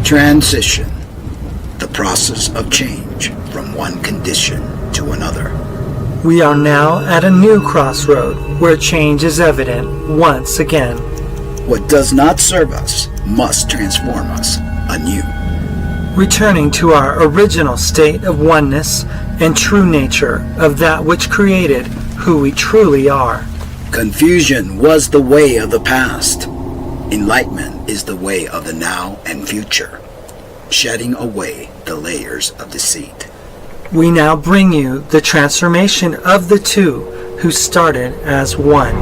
Transition, the process of change from one condition to another. We are now at a new crossroad where change is evident once again. What does not serve us must transform us anew. Returning to our original state of oneness and true nature of that which created who we truly are. Confusion was the way of the past. Enlightenment is the way of the now and future, shedding away the layers of deceit. We now bring you the transformation of the two who started as one.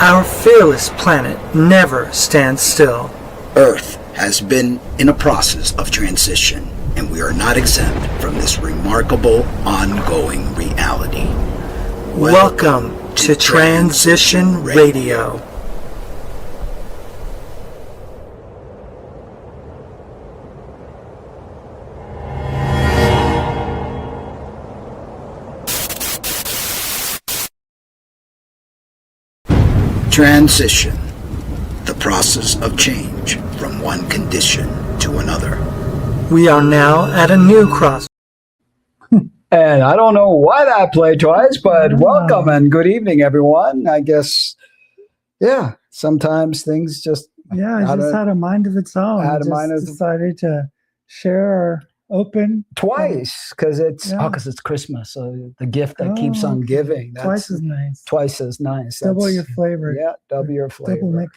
Our fearless planet never stands still. Earth has been in a process of transition, and we are not exempt from this remarkable ongoing reality. Welcome to Transition Radio. Transition, the process of change from one condition to another. We are now at a new cross. And I don't know why that played twice, but welcome and good evening, everyone. I guess, yeah, sometimes things just... Yeah, it just had a mind of its own. Had a mind of decided to share our open... Twice, because it's Christmas, so the gift that keeps on giving. That's twice as nice. Twice as nice. Double your flavor. Yeah, double your flavor. Double make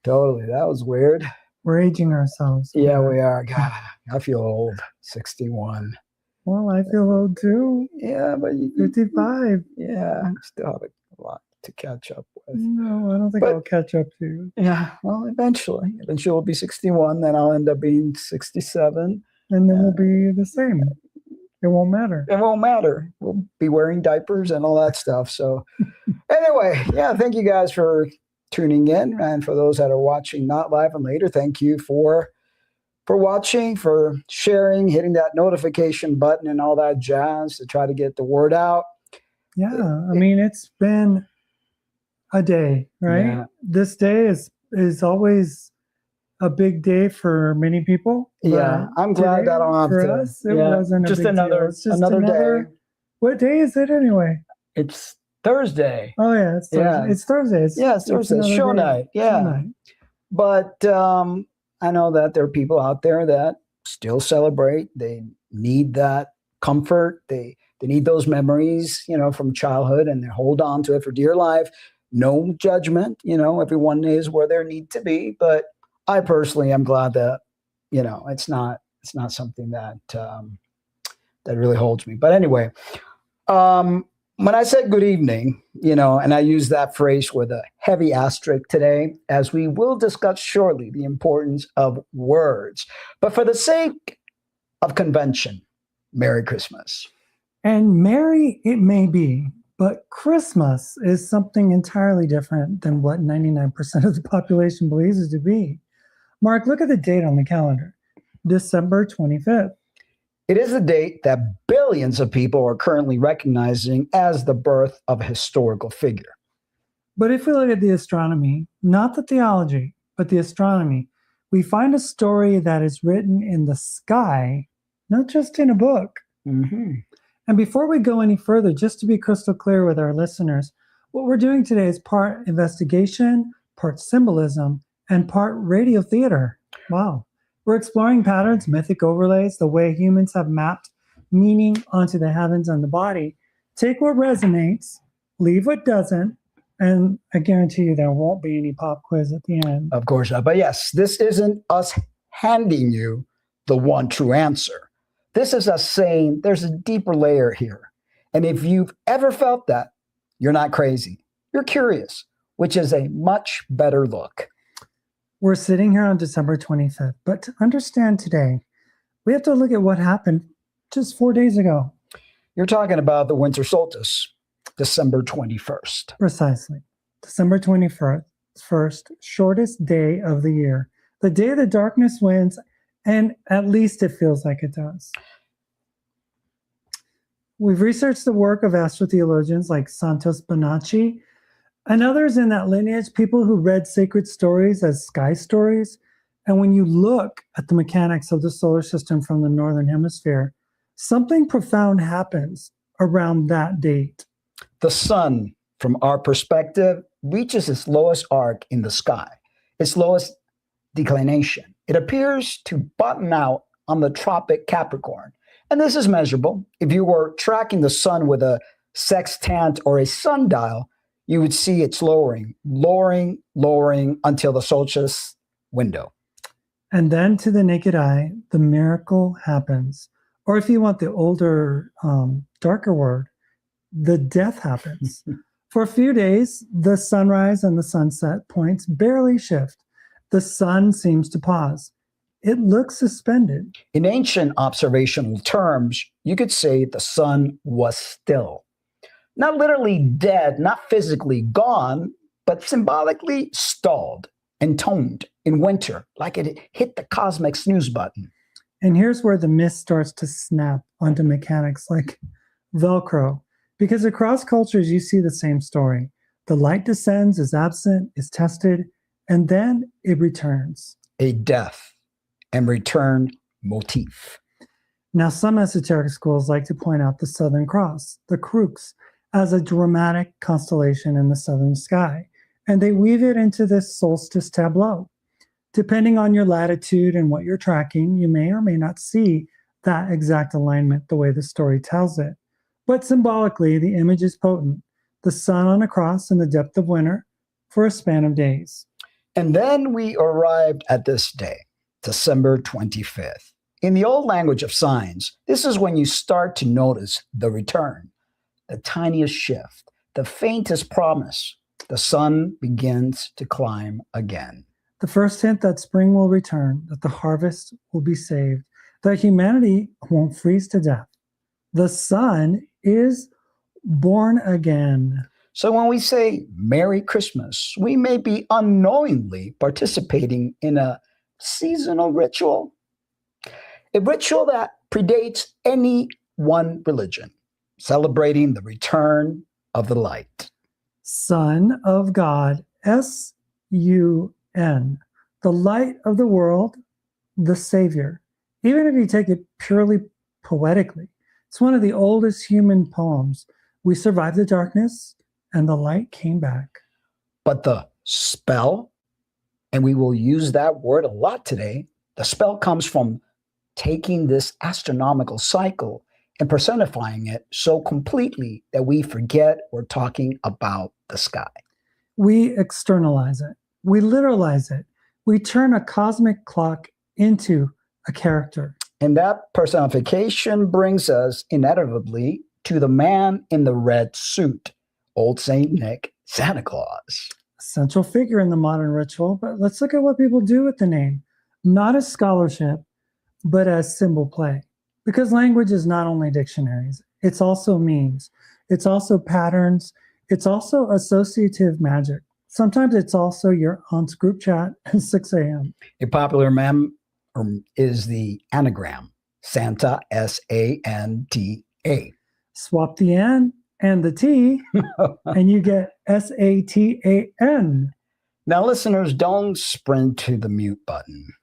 Totally, that was weird. We're aging ourselves. Yeah, we are. God, I feel old, 61. Well, I feel old too. Yeah, but 55. Yeah, I still have a lot to catch up with. No, I don't think I'll catch up to you. Yeah, well, eventually. Eventually we'll be 61, then I'll end up being 67. And then we'll be the same. It won't matter. It won't matter. We'll be wearing diapers and all that stuff. So anyway, yeah, thank you guys for tuning in. And for those that are watching not live and later, thank you for watching, for sharing, hitting that notification button and all that jazz to try to get the word out. Yeah, I mean, it's been a day, right? Yeah. This day is always a big day for many people. Yeah, I'm glad that I don't have for to. us, it wasn't just a big another deal. It's just another day. What day is it anyway? It's Thursday. Oh yeah, it's Thursday. Yeah. It's Thursday. It's Thursday. another Show day. night. Yeah. Show night. But I know that there are people out there that still celebrate. They need that comfort. They need those memories, from childhood, and they hold on to it for dear life. No judgment. Everyone is where they need to be. But I personally am glad that, it's not something that that really holds me. But anyway, when I said good evening, and I use that phrase with a heavy asterisk today, as we will discuss shortly the importance of words. But for the sake of convention, Merry Christmas. And merry it may be, but Christmas is something entirely different than what 99% of the population believes it to be. Mark, look at the date on the calendar, December 25th. It is a date that billions of people are currently recognizing as the birth of a historical figure. But if we look at the astronomy, not the theology, but the astronomy, we find a story that is written in the sky, not just in a book. Mm-hmm. And before we go any further, just to be crystal clear with our listeners, what we're doing today is part investigation, part symbolism, and part radio theater. Wow. We're exploring patterns, mythic overlays, the way humans have mapped meaning onto the heavens and the body. Take what resonates, leave what doesn't, and I guarantee you there won't be any pop quiz at the end. Of course not. But yes, this isn't us handing you the one true answer. This is us saying there's a deeper layer here. And if you've ever felt that, you're not crazy. You're curious, which is a much better look. We're sitting here on December 25th, but to understand today, we have to look at what happened just 4 days ago. You're talking about the winter solstice, December 21st. Precisely. December 21st, shortest day of the year. The day the darkness wins, and at least it feels like it does. We've researched the work of astro-theologians like Santos Bonacci and others in that lineage, people who read sacred stories as sky stories, And when you look at the mechanics of the solar system from the northern hemisphere, something profound happens around that date. The sun, from our perspective, reaches its lowest arc in the sky, its lowest declination. It appears to bottom out on the tropic Capricorn. And this is measurable. If you were tracking the sun with a sextant or a sundial, you would see it's lowering until the solstice window. And then to the naked eye, the miracle happens. Or if you want the older, darker word, the death happens. For a few days, the sunrise and the sunset points barely shift. The sun seems to pause. It looks suspended. In ancient observational terms, you could say the sun was still. Not literally dead, not physically gone, but symbolically stalled, entombed in winter, like it hit the cosmic snooze button. And here's where the myth starts to snap onto mechanics like Velcro. Because across cultures, you see the same story. The light descends, is absent, is tested, and then it returns. A death and return motif. Now, some esoteric schools like to point out the Southern Cross, the crux, as a dramatic constellation in the southern sky, and they weave it into this solstice tableau. Depending on your latitude and what you're tracking, you may or may not see that exact alignment the way the story tells it. But symbolically, the image is potent. The sun on a cross in the depth of winter for a span of days. And then we arrived at this day, December 25th. In the old language of signs, this is when you start to notice the return, the tiniest shift, the faintest promise. The sun begins to climb again. The first hint that spring will return, that the harvest will be saved, that humanity won't freeze to death. The sun is born again. So when we say Merry Christmas, we may be unknowingly participating in a seasonal ritual, a ritual that predates any one religion, celebrating the return of the light. Son of God, S-U-N, the light of the world, the Savior. Even if you take it purely poetically, it's one of the oldest human poems. We survived the darkness, and the light came back. But the spell, and we will use that word a lot today, the spell comes from taking this astronomical cycle and personifying it so completely that we forget we're talking about the sky. We externalize it. We literalize it. We turn a cosmic clock into a character. And that personification brings us inevitably to the man in the red suit, Old Saint Nick, Santa Claus. A central figure in the modern ritual, but let's look at what people do with the name. Not as scholarship, but as symbol play. Because language is not only dictionaries, it's also memes, it's also patterns, it's also associative magic. Sometimes it's also your aunt's group chat at 6 a.m. A popular meme is the anagram, Santa, S-A-N-T-A. Swap the N and the T, and you get S-A-T-A-N. Now, listeners, don't sprint to the mute button.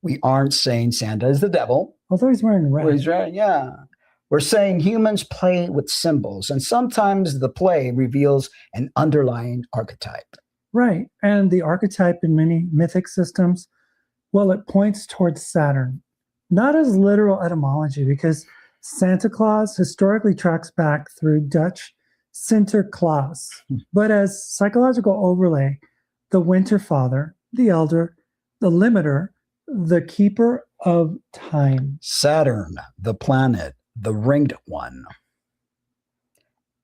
We aren't saying Santa is the devil. Although he's wearing red. Well, he's right, yeah. We're saying humans play with symbols, and sometimes the play reveals an underlying archetype. Right. And the archetype in many mythic systems, well, it points towards Saturn. Not as literal etymology, because Santa Claus historically tracks back through Dutch Sinterklaas, but as psychological overlay, the winter father, the elder, the limiter, the keeper of time. Saturn, the planet, the ringed one.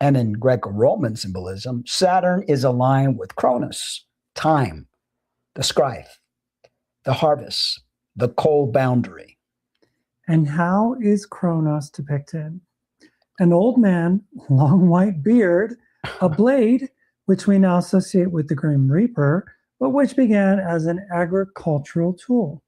And in Greco-Roman symbolism, Saturn is aligned with Cronus, time, the scythe, the harvest, the cold boundary. And how is Kronos depicted? An old man, long white beard, a blade, which we now associate with the Grim Reaper, but which began as an agricultural tool.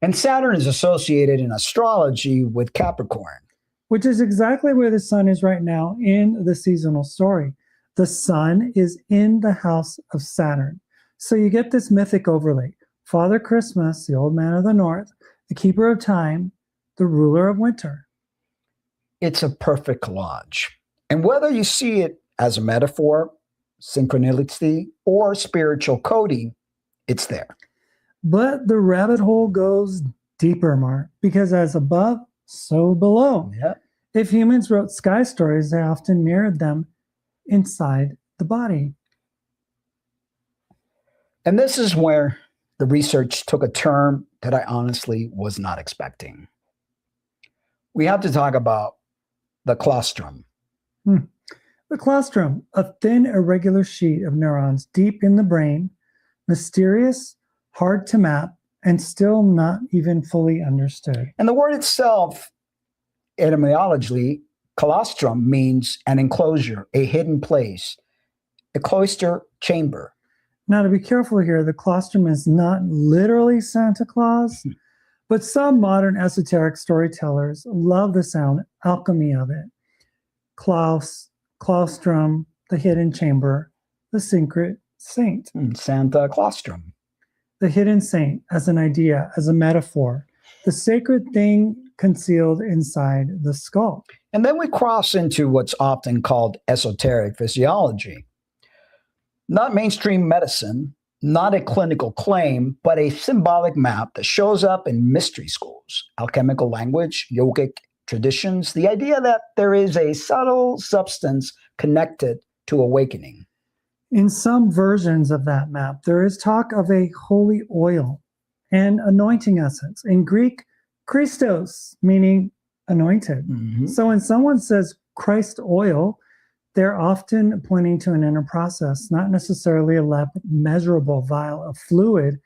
And Saturn is associated in astrology with Capricorn. Which is exactly where the sun is right now in the seasonal story. The sun is in the house of Saturn. So you get this mythic overlay. Father Christmas, the old man of the north, the keeper of time, the ruler of winter. It's a perfect collage. And whether you see it as a metaphor, synchronicity, or spiritual coding, it's there. But the rabbit hole goes deeper, Mark, because as above, so below. Yeah. If humans wrote sky stories, they often mirrored them inside the body. And this is where the research took a turn that I honestly was not expecting. We have to talk about the claustrum. The claustrum, a thin, irregular sheet of neurons deep in the brain, mysterious, hard to map, and still not even fully understood. And the word itself, etymologically, claustrum means an enclosure, a hidden place, a cloister chamber. Now, to be careful here, the claustrum is not literally Santa Claus, but some modern esoteric storytellers love the sound alchemy of it. Claustrum, the hidden chamber, the secret saint. Santa claustrum. The hidden saint as an idea, as a metaphor, the sacred thing concealed inside the skull. And then we cross into what's often called esoteric physiology. Not mainstream medicine, not a clinical claim, but a symbolic map that shows up in mystery schools, alchemical language, yogic traditions, the idea that there is a subtle substance connected to awakening. In some versions of that map, there is talk of a holy oil and anointing essence. In Greek, Christos, meaning anointed. So when someone says Christ oil, they're often pointing to an inner process, not necessarily a measurable vial of fluid,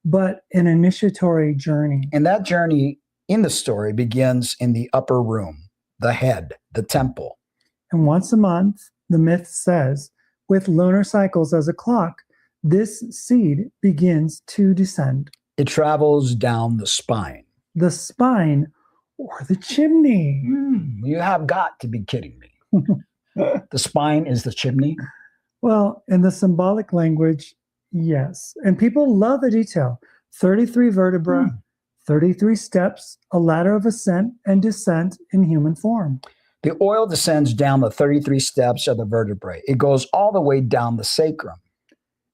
but an initiatory journey. And that journey in the story begins in the upper room, the head, the temple. And once a month, the myth says, with lunar cycles as a clock, this seed begins to descend. It travels down the spine. The spine or the chimney. You have got to be kidding me. The spine is the chimney? Well, in the symbolic language, yes. And people love the detail. 33 vertebrae, 33 steps, a ladder of ascent and descent in human form. The oil descends down the 33 steps of the vertebrae. It goes all the way down the sacrum.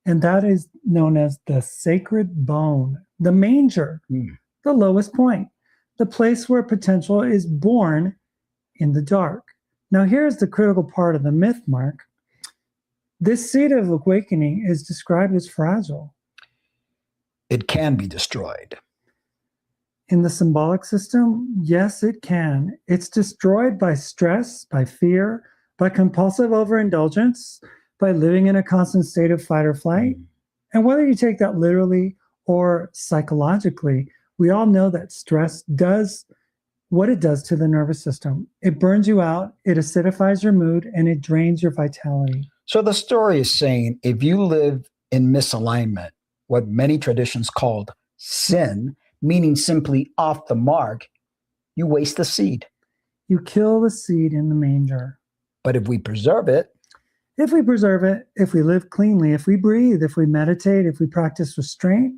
And that is known as the sacred bone, the manger, the lowest point, the place where potential is born in the dark. Now, here's the critical part of the myth, Mark. This seed of awakening is described as fragile. It can be destroyed. In the symbolic system, yes, it can. It's destroyed by stress, by fear, by compulsive overindulgence, by living in a constant state of fight or flight. And whether you take that literally or psychologically, we all know that stress does what it does to the nervous system. It burns you out, it acidifies your mood, and it drains your vitality. So the story is saying if you live in misalignment, what many traditions called sin, meaning simply off the mark, you waste the seed. You kill the seed in the manger. But if we preserve it, if we live cleanly, if we breathe, if we meditate, if we practice restraint,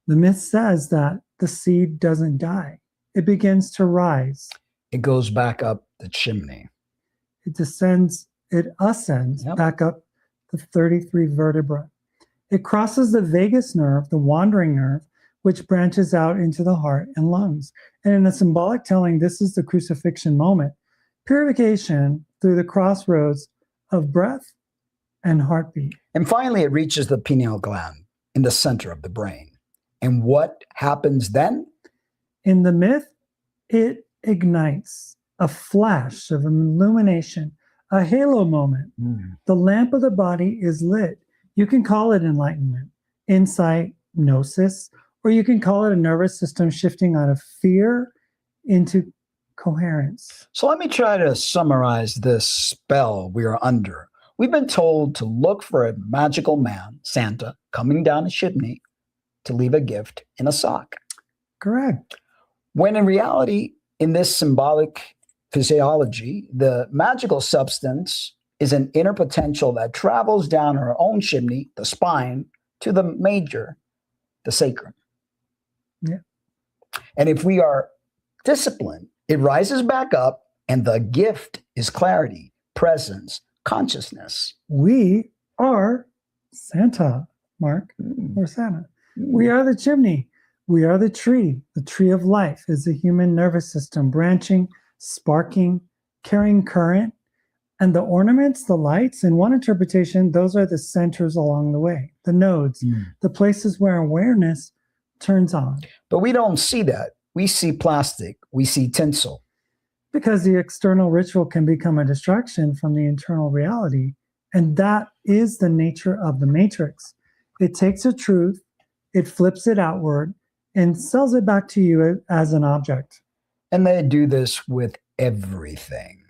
the myth says that the seed doesn't die. It begins to rise. it goes back up the chimney. It ascends back up the 33 vertebrae. It crosses the vagus nerve, the wandering nerve, which branches out into the heart and lungs. And in a symbolic telling, this is the crucifixion moment. Purification through the crossroads of breath and heartbeat. And finally, it reaches the pineal gland in the center of the brain. And what happens then? In the myth, it ignites a flash of illumination, a halo moment. The lamp of the body is lit. You can call it enlightenment, insight, gnosis, or you can call it a nervous system shifting out of fear into coherence. So let me try to summarize this spell we are under. We've been told to look for a magical man, Santa, coming down a chimney to leave a gift in a sock. Correct. When in reality, in this symbolic physiology, the magical substance is an inner potential that travels down our own chimney, the spine, to the major, the sacrum. Yeah. And if we are disciplined, it rises back up, and the gift is clarity, presence, consciousness. We are Santa, Mark, or Santa. We are the chimney. We are the tree. The tree of life is the human nervous system, branching, sparking, carrying current. And the ornaments, the lights, in one interpretation, those are the centers along the way, the nodes, the places where awareness turns on. But we don't see that. We see plastic. We see tinsel. Because the external ritual can become a distraction from the internal reality. And that is the nature of the matrix. It takes a truth, it flips it outward, and sells it back to you as an object. And they do this with everything.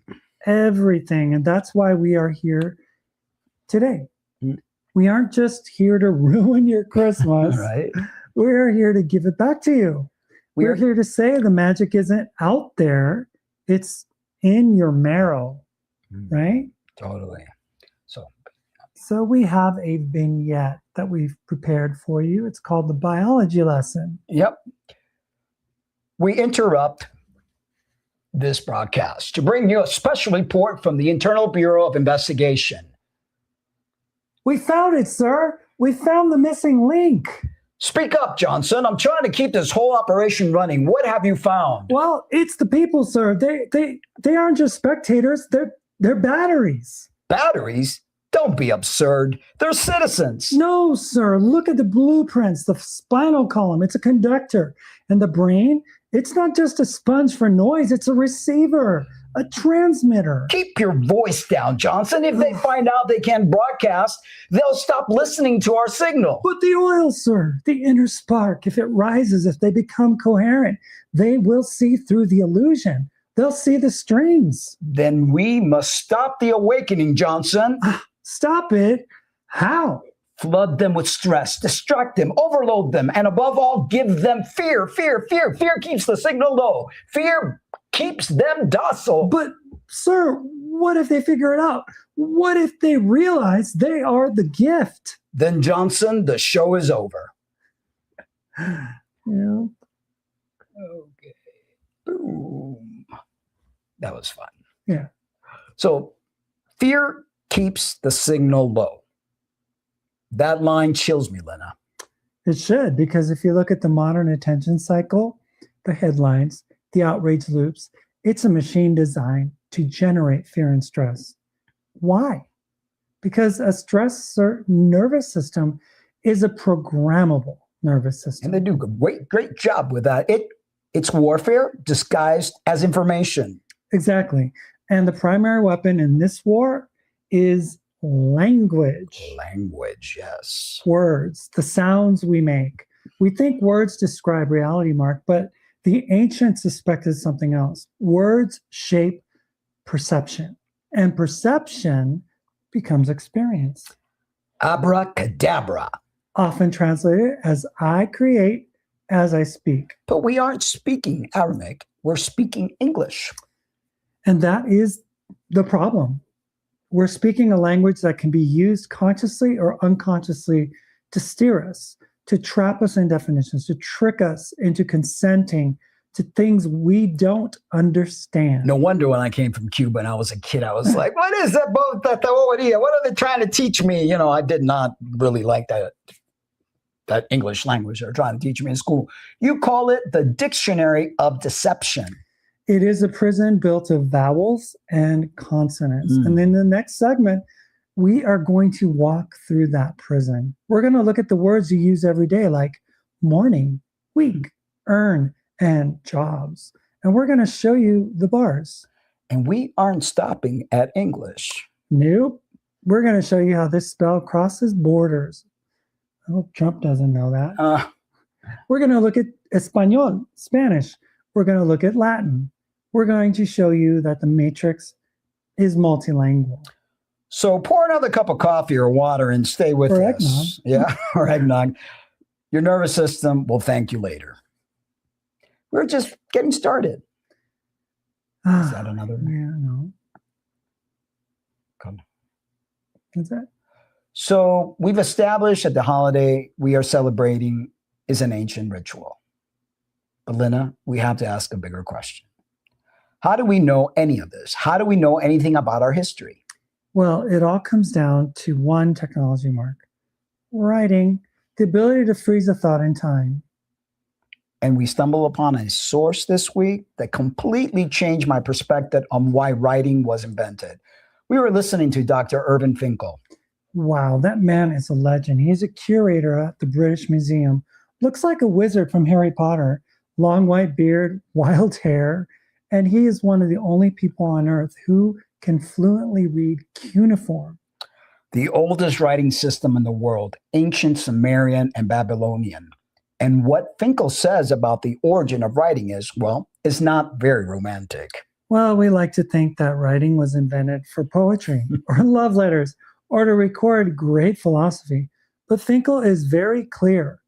Everything. And that's why we are here today. We aren't just here to ruin your Christmas. Right. We're here to give it back to you. We're here to say the magic isn't out there. It's in your marrow, right? Totally. So we have a vignette that we've prepared for you. It's called the biology lesson. Yep. We interrupt this broadcast to bring you a special report from the Internal Bureau of Investigation. We found it, sir. We found the missing link. Speak up, Johnson. I'm trying to keep this whole operation running. What have you found? Well, it's the people, sir. They aren't just spectators. They're batteries. Batteries? Don't be absurd. They're citizens. No, sir. Look at the blueprints, the spinal column. It's a conductor. And the brain, it's not just a sponge for noise. It's a receiver, a transmitter. Keep your voice down, Johnson. If they find out they can't broadcast, they'll stop listening to our signal. But the oil, sir, the inner spark, if it rises, if they become coherent, they will see through the illusion. They'll see the strings. Then we must stop the awakening, Johnson. Stop it. How? Flood them with stress, distract them, overload them, and above all, give them fear. Fear keeps the signal low. Fear keeps them docile. But, sir, what if they figure it out? What if they realize they are the gift? Then, Johnson, the show is over. Yeah. Okay. Boom. That was fun. Yeah. So, fear keeps the signal low. That line chills me, Lynna. It should, because if you look at the modern attention cycle, the headlines, the outrage loops, it's a machine designed to generate fear and stress. Why? Because a stress nervous system is a programmable nervous system. And they do a great job with that. It's warfare disguised as information. Exactly. And the primary weapon in this war is language. Language, yes. Words, the sounds we make. We think words describe reality, Mark, but the ancients suspected something else. Words shape perception, and perception becomes experience. Abracadabra. Often translated as I create as I speak. But we aren't speaking Aramaic. We're speaking English. And that is the problem. We're speaking a language that can be used consciously or unconsciously to steer us, to trap us in definitions, to trick us into consenting to things we don't understand. No wonder when I came from Cuba and I was a kid, I was like, what is that? What are they trying to teach me? You know, I did not really like that English language they're trying to teach me in school. You call it the dictionary of deception. It is a prison built of vowels and consonants. And in the next segment, we are going to walk through that prison. We're going to look at the words you use every day, like morning, week, earn, and jobs. And we're going to show you the bars. And we aren't stopping at English. Nope. We're going to show you how this spell crosses borders. I hope Trump doesn't know that. We're going to look at Espanol, Spanish. We're going to look at Latin. We're going to show you that the matrix is multilingual. So pour another cup of coffee or water and stay with Or us. eggnog. Yeah, or eggnog. Your nervous system will thank you later. We're just getting started. Is that another? Yeah, no. Come. What's that? So we've established at the holiday, we are celebrating is an ancient ritual. But Lynna, we have to ask a bigger question. How do we know any of this? How do we know anything about our history? Well, it all comes down to one technology, Mark. Writing, the ability to freeze a thought in time. And we stumble upon a source this week that completely changed my perspective on why writing was invented. We were listening to Dr. Irvin Finkel. Wow, that man is a legend. He's a curator at the British Museum. Looks like a wizard from Harry Potter. Long white beard, wild hair, and he is one of the only people on earth who can fluently read cuneiform. The oldest writing system in the world, ancient Sumerian and Babylonian. And what Finkel says about the origin of writing is not very romantic. Well, we like to think that writing was invented for poetry or love letters or to record great philosophy. But Finkel is very clear.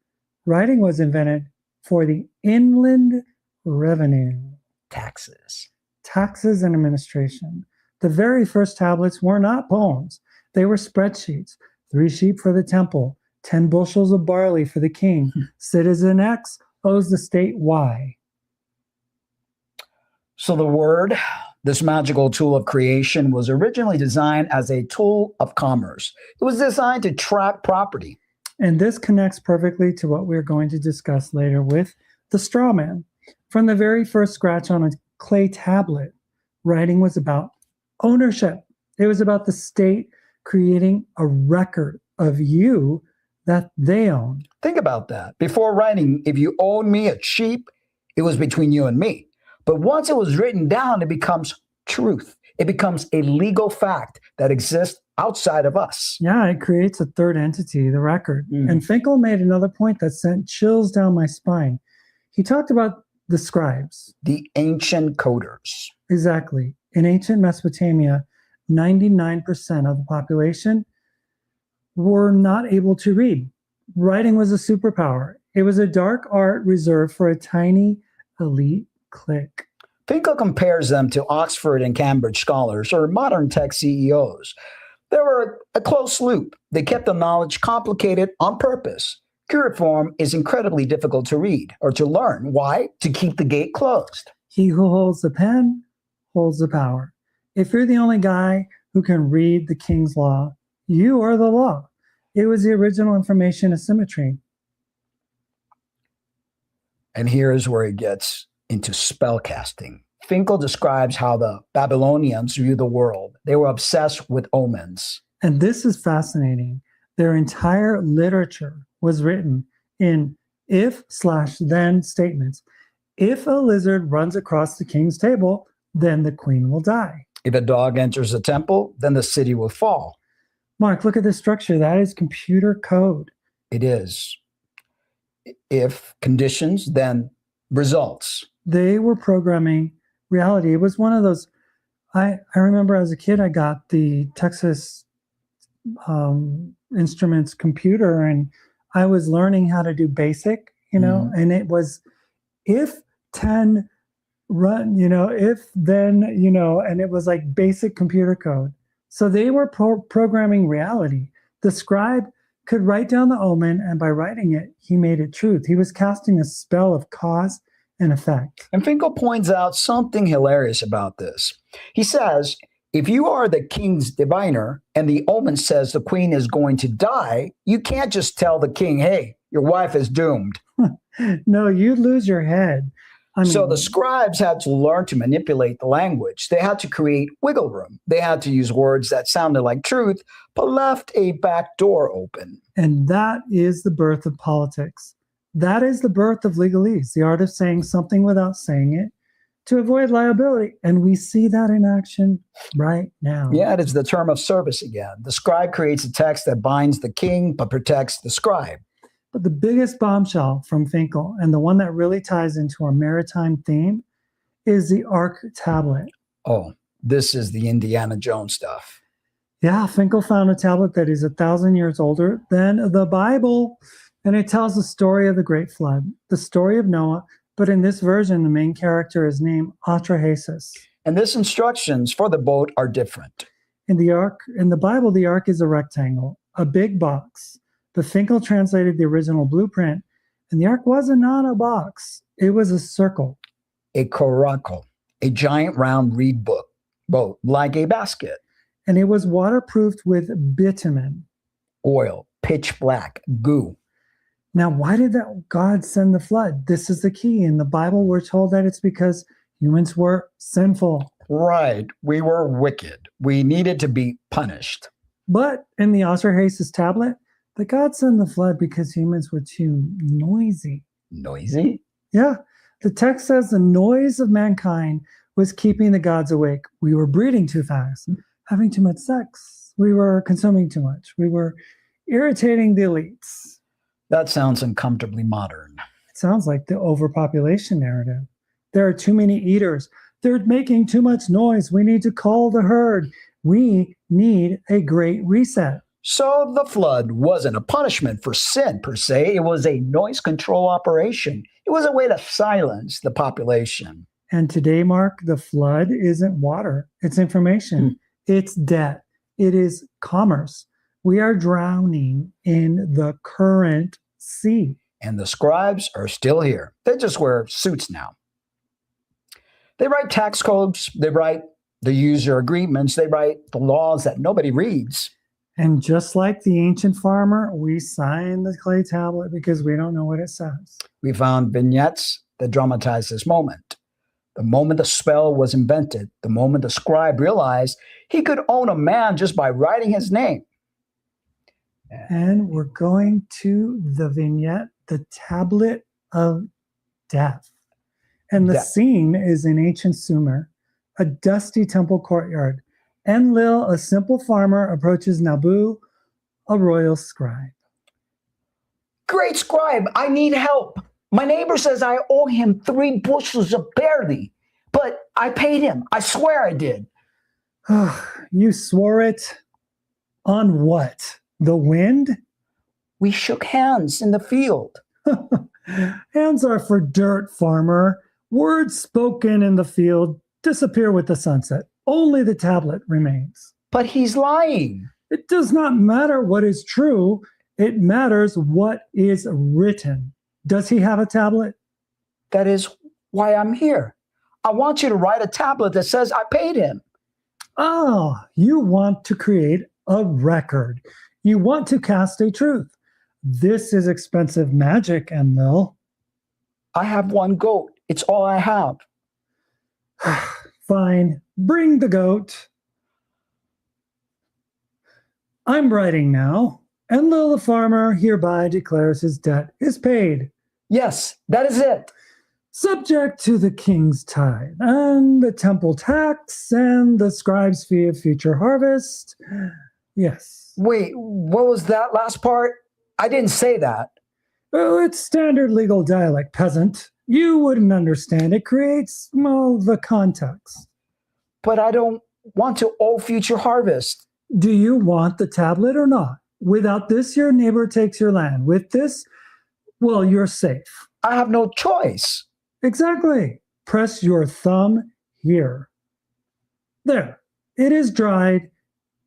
Writing was invented for the inland revenue. Taxes. Taxes and administration. The very first tablets were not poems. They were spreadsheets. 3 sheep for the temple, 10 bushels of barley for the king. Citizen X owes the state Y. So the word, this magical tool of creation, was originally designed as a tool of commerce. It was designed to track property. And this connects perfectly to what we're going to discuss later with the straw man. From the very first scratch on a clay tablet, writing was about ownership. It was about the state creating a record of you that they owned. Think about that. Before writing, if you owed me a sheep, it was between you and me. But once it was written down, it becomes truth. It becomes a legal fact that exists outside of us. Yeah, it creates a third entity, the record. And Finkel made another point that sent chills down my spine. He talked about the scribes. The ancient coders. Exactly. In ancient Mesopotamia, 99% of the population were not able to read. Writing was a superpower. It was a dark art reserved for a tiny elite clique. Finkel compares them to Oxford and Cambridge scholars or modern tech CEOs. They were a close loop. They kept the knowledge complicated on purpose. Cuneiform is incredibly difficult to read or to learn. Why? To keep the gate closed. He who holds the pen holds the power. If you're the only guy who can read the king's law, you are the law. It was the original information asymmetry. And here's where it gets into spellcasting. Finkel describes how the Babylonians view the world. They were obsessed with omens. And this is fascinating. Their entire literature was written in if/then statements. If a lizard runs across the king's table, then the queen will die. If a dog enters the temple, then the city will fall. Mark, look at this structure. That is computer code. It is. If conditions, then results. They were programming reality. It was one of those, I remember as a kid, I got the Texas Instruments computer and I was learning how to do basic, and it was if 10 run, if then, and it was like basic computer code. So they were programming reality. The scribe could write down the omen, and by writing it, he made it truth. He was casting a spell of cause and effect. And Finkel points out something hilarious about this. He says, if you are the king's diviner and the omen says the queen is going to die, you can't just tell the king, hey, your wife is doomed. No, you'd lose your head. So the scribes had to learn to manipulate the language. They had to create wiggle room. They had to use words that sounded like truth, but left a back door open. And that is the birth of politics. That is the birth of legalese, the art of saying something without saying it to avoid liability. And we see that in action right now. Yeah, it is the term of service again. The scribe creates a text that binds the king but protects the scribe. But the biggest bombshell from Finkel, and the one that really ties into our maritime theme, is the Ark tablet. Oh, this is the Indiana Jones stuff. Yeah, Finkel found a tablet that is 1,000 years older than the Bible, and it tells the story of the Great Flood, the story of Noah, but in this version, the main character is named Atrahasis. And these instructions for the boat are different. In the Bible, the Ark is a rectangle, a big box. But Finkel translated the original blueprint, And the ark wasn't not a box. It was a circle. A coracle, a giant round reed boat, like a basket. And it was waterproofed with bitumen. Oil, pitch black, goo. Now, why did God send the flood? This is the key. In the Bible, we're told that it's because humans were sinful. Right. We were wicked. We needed to be punished. But in the Osir-Hayes' tablet, the God sent the flood because humans were too noisy. Noisy? Yeah. The text says the noise of mankind was keeping the gods awake. We were breeding too fast, having too much sex. We were consuming too much. We were irritating the elites. That sounds uncomfortably modern. It sounds like the overpopulation narrative. There are too many eaters. They're making too much noise. We need to call the herd. We need a great reset. So the flood wasn't a punishment for sin per se. It was a noise control operation. It was a way to silence the population. And today, Mark, the flood isn't water. It's information. It's debt. It is commerce. We are drowning in the current sea. And the scribes are still here. They just wear suits now. They write tax codes. They write the user agreements. They write the laws that nobody reads. And just like the ancient farmer, we sign the clay tablet because we don't know what it says. We found vignettes that dramatize this moment. The moment the spell was invented, the moment the scribe realized he could own a man just by writing his name. And we're going to the vignette, the tablet of death. And the scene is in ancient Sumer, a dusty temple courtyard. Enlil, a simple farmer, approaches Nabu, a royal scribe. Great scribe, I need help. My neighbor says I owe him 3 bushels of barley, but I paid him. I swear I did. You swore it? On what? The wind? We shook hands in the field. Hands are for dirt, farmer. Words spoken in the field disappear with the sunset. Only the tablet remains. But he's lying. It does not matter what is true. It matters what is written. Does he have a tablet? That is why I'm here. I want you to write a tablet that says I paid him. Ah, you want to create a record. You want to cast a truth. This is expensive magic, Enlil. I have 1 goat. It's all I have. Fine, bring the goat. I'm writing now. Enlil the farmer hereby declares his debt is paid. Yes, that is it. Subject to the king's tithe and the temple tax and the scribe's fee of future harvest. Yes. Wait, what was that last part? I didn't say that. Oh, it's standard legal dialect, peasant. You wouldn't understand. It creates, well, the context. But I don't want to owe future harvest. Do you want the tablet or not? Without this, your neighbor takes your land. With this, well, you're safe. I have no choice. Exactly. Press your thumb here. There. It is dried.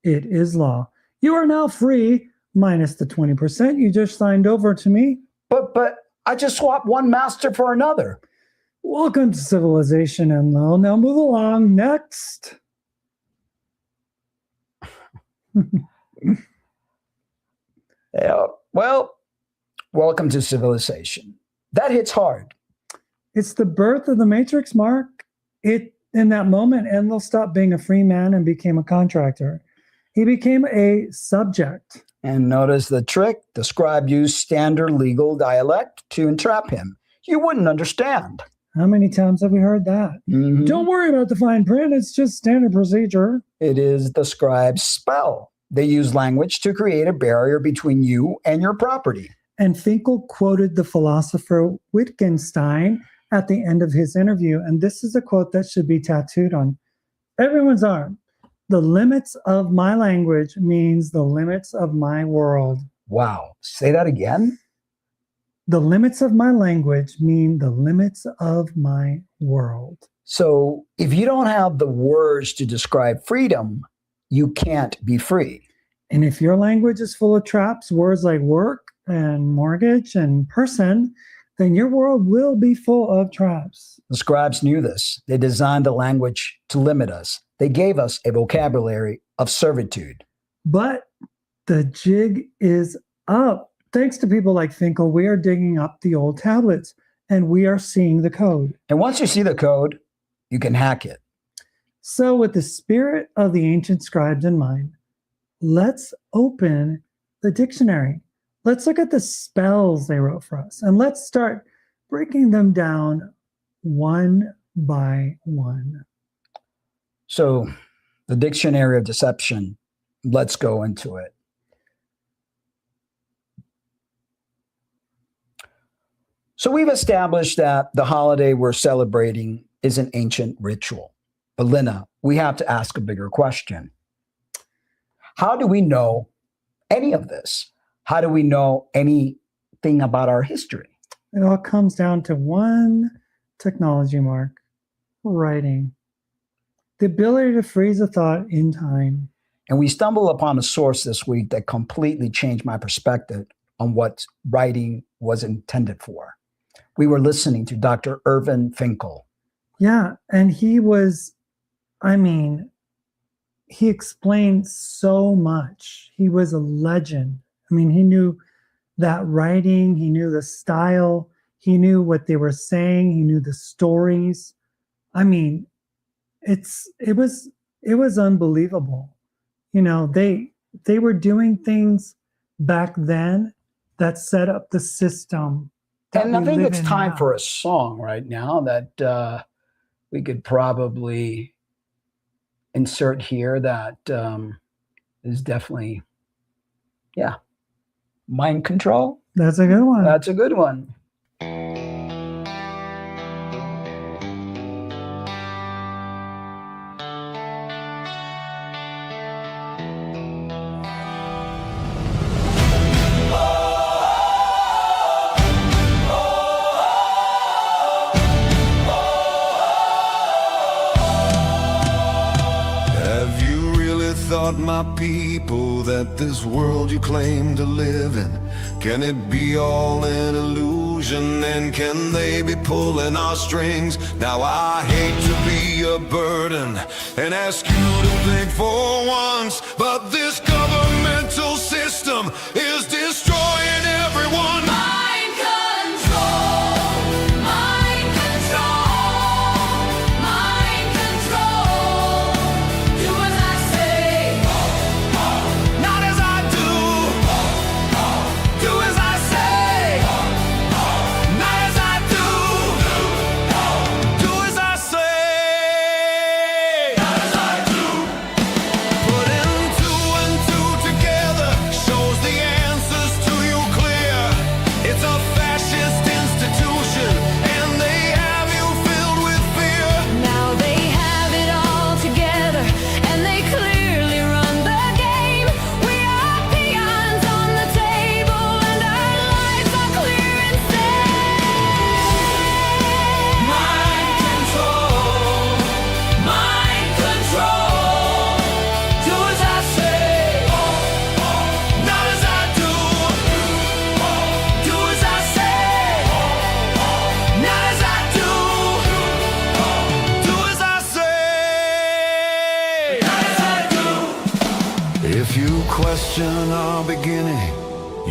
It is law. You are now free, minus the 20% you just signed over to me. But I just swapped one master for another. Welcome to civilization, Enlil. Now move along. Next. Yeah, well, welcome to civilization. That hits hard. It's the birth of the Matrix, Mark. In that moment, Enlil stopped being a free man and became a contractor. He became a subject. And notice the trick. The scribe used standard legal dialect to entrap him. You wouldn't understand. How many times have we heard that? Mm-hmm. Don't worry about the fine print. It's just standard procedure. It is the scribe's spell. They use language to create a barrier between you and your property. And Finkel quoted the philosopher Wittgenstein at the end of his interview. And this is a quote that should be tattooed on everyone's arm. The limits of my language means the limits of my world. Wow. Say that again? The limits of my language mean the limits of my world. So if you don't have the words to describe freedom, you can't be free. And if your language is full of traps, words like work, and mortgage and person, then your world will be full of traps. The scribes knew this. They designed the language to limit us. They gave us a vocabulary of servitude. But the jig is up. Thanks to people like Finkel, we are digging up the old tablets and we are seeing the code. And once you see the code, you can hack it. So with the spirit of the ancient scribes in mind, let's open the dictionary. Let's look at the spells they wrote for us, and let's start breaking them down one by one. So the dictionary of deception, let's go into it. So we've established that the holiday we're celebrating is an ancient ritual. But Lynna, we have to ask a bigger question. How do we know any of this? How do we know anything about our history? It all comes down to one technology, Mark: writing. The ability to freeze a thought in time. And we stumbled upon a source this week that completely changed my perspective on what writing was intended for. We were listening to Dr. Irvin Finkel. Yeah, and he explained so much. He was a legend. He knew that writing, he knew the style, he knew what they were saying, he knew the stories. It was unbelievable. They were doing things back then that set up the system. And I think it's time for a song right now that we could probably insert here that is definitely, Mind Control. That's a good one. That's a good one. My people, that this world you claim to live in, can it be all an illusion? And can they be pulling our strings? Now I hate to be a burden and ask you to think for once, but this governmental system is destroying everyone. Mind control, mind control, mind control. Do as I say, not as I do. Do as I say, not as I do. Do as I say, not as I do. Putting two and two together shows the answers to you clear. It's a fascist institution, and they have you filled with fear. Now they have it all together, and they clearly run the game. We are peons on the table, and our lives are clear and safe. Mind control, mind control. Do as I say, not as I do. Do as I say, not as I do. Do as I say, not as I do. If you question our beginning,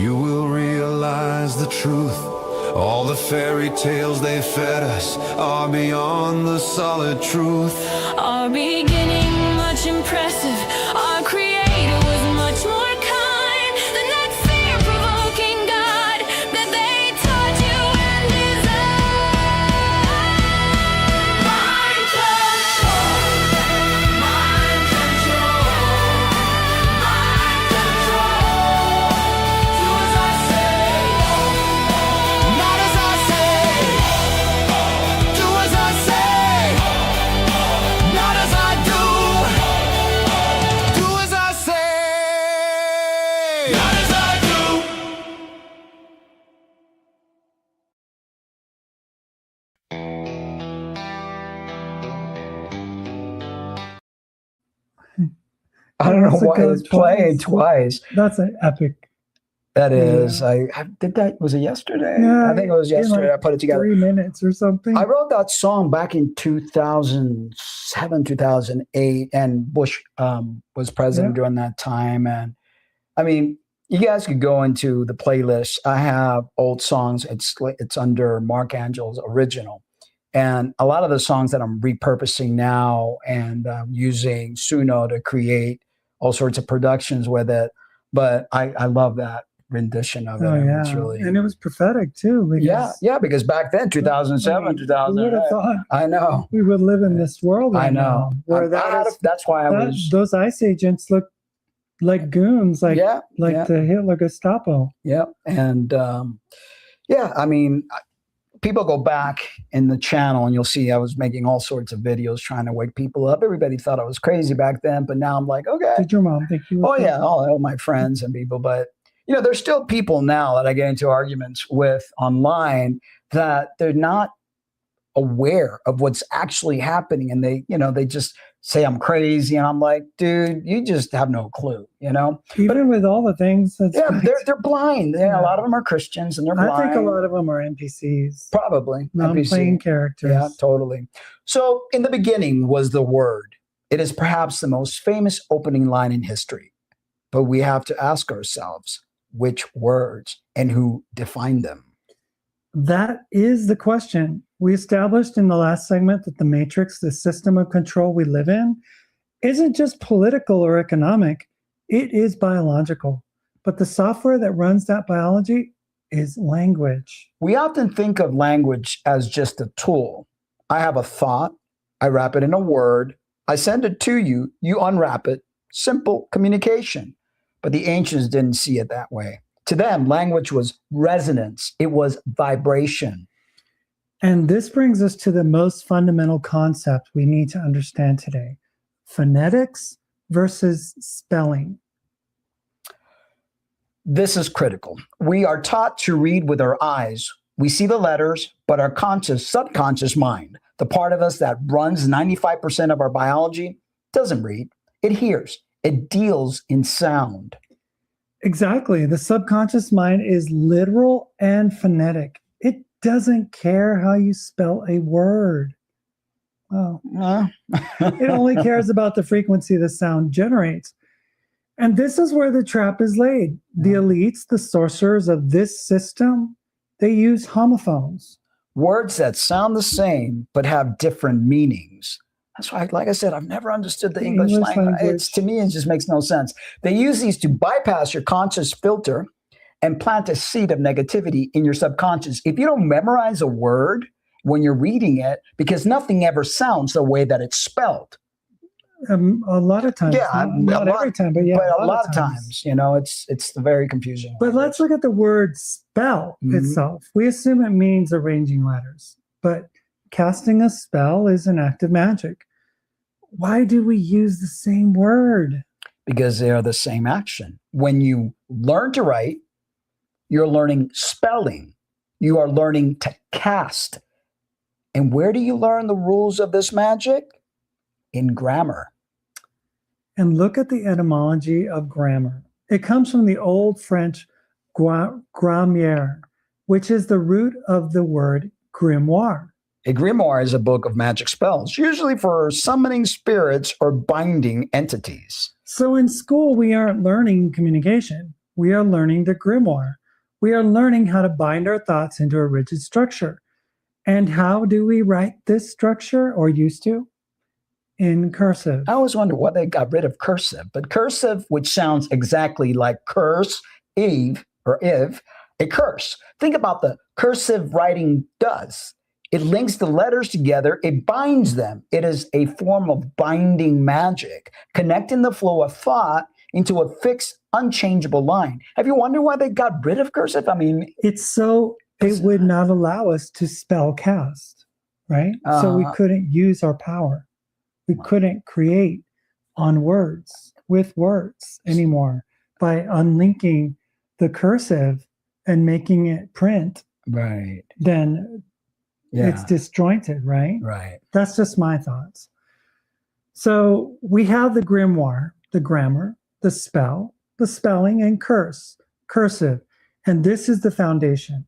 you will realize the truth. All the fairy tales they fed us are beyond the solid truth. Our beginning much impressive. Our creator was much more kind than that fear-provoking God that they taught you and designed. Mind control, mind control, mind control. Do as I say, not as I say. Do as I say, not as I do. Do as I say, not as I do. I don't know Once it why goes it's playing twice. That's an epic That is, I did that. Was it yesterday? Yeah, I think it was in yesterday. like I put it together. 3 minutes or something. I wrote that song back in 2007, 2008, and Bush was president during that time. And I mean, you guys could go into the playlist. I have old songs. It's under Mark Angel's original. And a lot of the songs that I'm repurposing now and using Suno to create all sorts of productions with it. But I love that rendition of it. Oh, yeah. It's really, and it was prophetic too. Because because back then, 2007, who would have 2008, thought I know. we would live in this world right I know. now, where That's why I was. those ICE agents look like goons, like the Hitler Gestapo. Yeah. And I mean, people go back in the channel and you'll see I was making all sorts of videos trying to wake people up. Everybody thought I was crazy back then, but now I'm like, okay. Did your mom think you were crazy? All my friends and people. But, there's still people now that I get into arguments with online that they're not aware of what's actually happening. And they just say I'm crazy. And I'm like, dude, you just have no clue, Even with all the things. They're blind. A lot of them are Christians and they're blind. I think a lot of them are NPCs. Probably. Non-playing characters. Yeah, totally. So in the beginning was the Word. It is perhaps the most famous opening line in history. But we have to ask ourselves, which words and who defined them? That is the question. We established in the last segment that the matrix, the system of control we live in, isn't just political or economic, it is biological. But the software that runs that biology is language. We often think of language as just a tool. I have a thought, I wrap it in a word, I send it to you, you unwrap it, simple communication. But the ancients didn't see it that way. To them, language was resonance. It was vibration. And this brings us to the most fundamental concept we need to understand today: phonetics versus spelling. This is critical. We are taught to read with our eyes. We see the letters, but our subconscious mind, the part of us that runs 95% of our biology, doesn't read. It hears. It deals in sound. Exactly. The subconscious mind is literal and phonetic. It doesn't care how you spell a word. Well, it only cares about the frequency the sound generates. And this is where the trap is laid. The elites, the sorcerers of this system, they use homophones. Words that sound the same but have different meanings. That's why, like I said, I've never understood the English language. To me, it just makes no sense. They use these to bypass your conscious filter and plant a seed of negativity in your subconscious. If you don't memorize a word when you're reading it, because nothing ever sounds the way that it's spelled. A lot of times. Yeah, not every time, but yeah. But a lot of times, it's very confusing. But let's look at the word spell itself. We assume it means arranging letters, but casting a spell is an act of magic. Why do we use the same word? Because they are the same action. When you learn to write, you're learning spelling. You are learning to cast. And where do you learn the rules of this magic? In grammar. And look at the etymology of grammar. It comes from the Old French grammaire, which is the root of the word grimoire. A grimoire is a book of magic spells, usually for summoning spirits or binding entities. So in school, we aren't learning communication. We are learning the grimoire. We are learning how to bind our thoughts into a rigid structure. And how do we write this structure, or used to? In cursive. I always wonder why they got rid of cursive, but cursive, which sounds exactly like curse, Eve, or if, a curse. Think about the cursive writing does. It links the letters together. It binds them. It is a form of binding magic, connecting the flow of thought into a fixed, unchangeable line. Have you wondered why they got rid of cursive? I mean, it would not allow us to spell cast, right? So we couldn't use our power. We couldn't create on words, with words anymore by unlinking the cursive and making it print. Right. Then it's disjointed, right? Right. That's just my thoughts. So we have the grimoire, the grammar, the spell, the spelling, and cursive. And this is the foundation.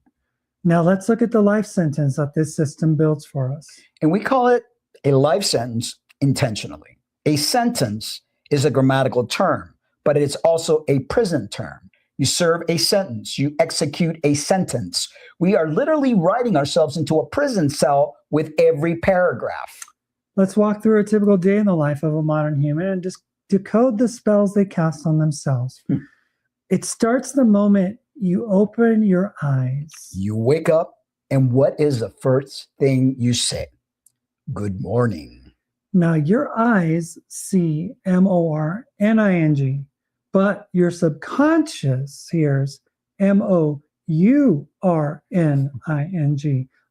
Now let's look at the life sentence that this system builds for us. And we call it a life sentence intentionally. A sentence is a grammatical term, but it's also a prison term. You serve a sentence, you execute a sentence. We are literally writing ourselves into a prison cell with every paragraph. Let's walk through a typical day in the life of a modern human and just decode the spells they cast on themselves. It starts the moment you open your eyes. You wake up, and what is the first thing you say? Good morning. Now, your eyes see morning, but your subconscious hears mourning.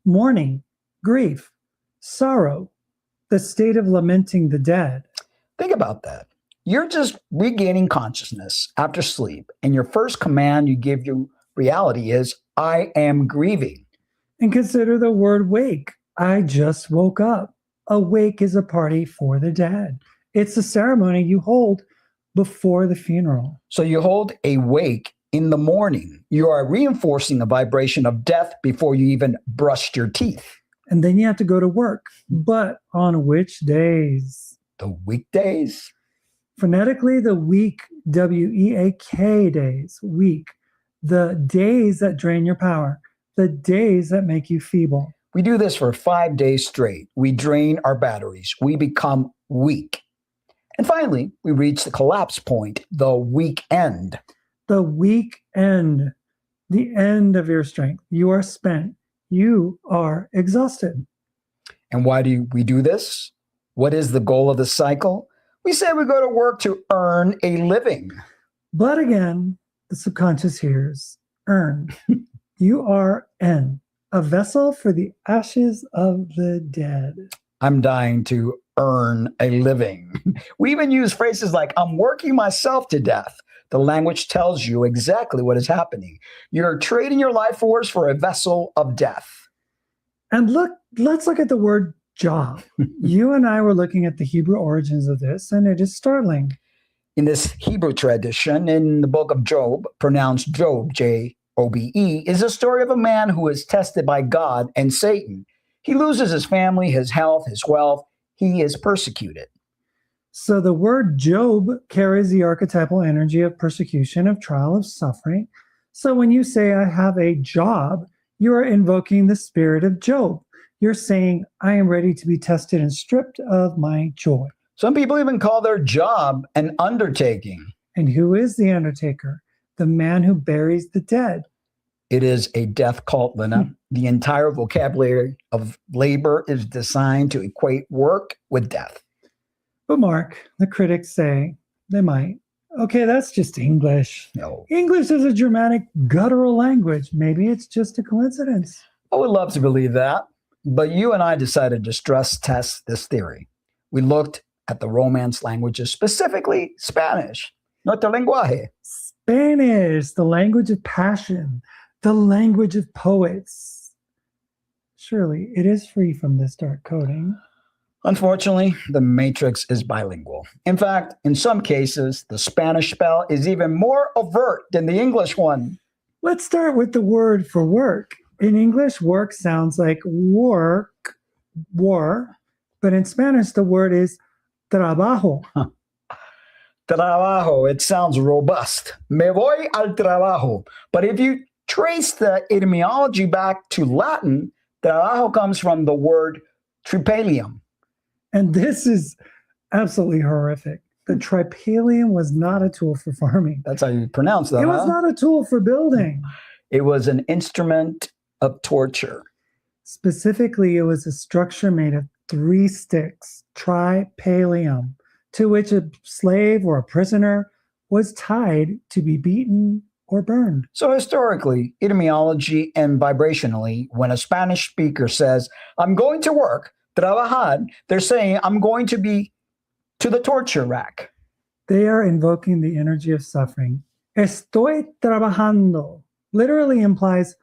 Mourning, grief, sorrow, the state of lamenting the dead. Think about that. You're just regaining consciousness after sleep, and your first command you give your reality is, I am grieving. And consider the word wake. I just woke up. A wake is a party for the dead. It's a ceremony you hold before the funeral. So you hold a wake in the morning. You are reinforcing the vibration of death before you even brushed your teeth. And then you have to go to work. But on which days? The weekdays? Phonetically, the week, W-E-A-K days, week. The days that drain your power. The days that make you feeble. We do this for 5 days straight. We drain our batteries. We become weak. And finally, we reach the collapse point, the weekend. The weekend, the end of your strength. You are spent. You are exhausted. And why do we do this? What is the goal of the cycle? We say we go to work to earn a living. But again, the subconscious hears earn. You are N, a vessel for the ashes of the dead. I'm dying to earn a living. We even use phrases like, I'm working myself to death. The language tells you exactly what is happening. You're trading your life force for a vessel of death. And let's look at the word job. You and I were looking at the Hebrew origins of this, and it is startling. In this Hebrew tradition, in the book of Job, pronounced Job, J-O-B-E, is a story of a man who is tested by God and Satan. He loses his family, his health, his wealth. He is persecuted. So the word Job carries the archetypal energy of persecution, of trial, of suffering. So when you say, I have a job, you are invoking the spirit of Job. You're saying, I am ready to be tested and stripped of my joy. Some people even call their job an undertaking. And who is the undertaker? The man who buries the dead. It is a death cult, Lynna. The entire vocabulary of labor is designed to equate work with death. But Mark, the critics say, they might. Okay, that's just English. No. English is a Germanic guttural language. Maybe it's just a coincidence. I would love to believe that. But you and I decided to stress test this theory. We looked at the Romance languages, specifically Spanish, nuestro lenguaje. Spanish, the language of passion, the language of poets. Surely it is free from this dark coding. Unfortunately, the matrix is bilingual. In fact, in some cases, the Spanish spell is even more overt than the English one. Let's start with the word for work. In English, work sounds like work, war, but in Spanish, the word is trabajo. Trabajo, it sounds robust. Me voy al trabajo. But if you trace the etymology back to Latin, trabajo comes from the word tripalium. And this is absolutely horrific. The tripalium was not a tool for farming. That's how you pronounce that. It was not a tool for building. It was an instrument of torture. Specifically, it was a structure made of 3 sticks, tripalium, to which a slave or a prisoner was tied to be beaten or burned. So historically, etymology and vibrationally, when a Spanish speaker says, I'm going to work, trabajar, they're saying, I'm going to be to the torture rack. They are invoking the energy of suffering. Estoy trabajando literally implies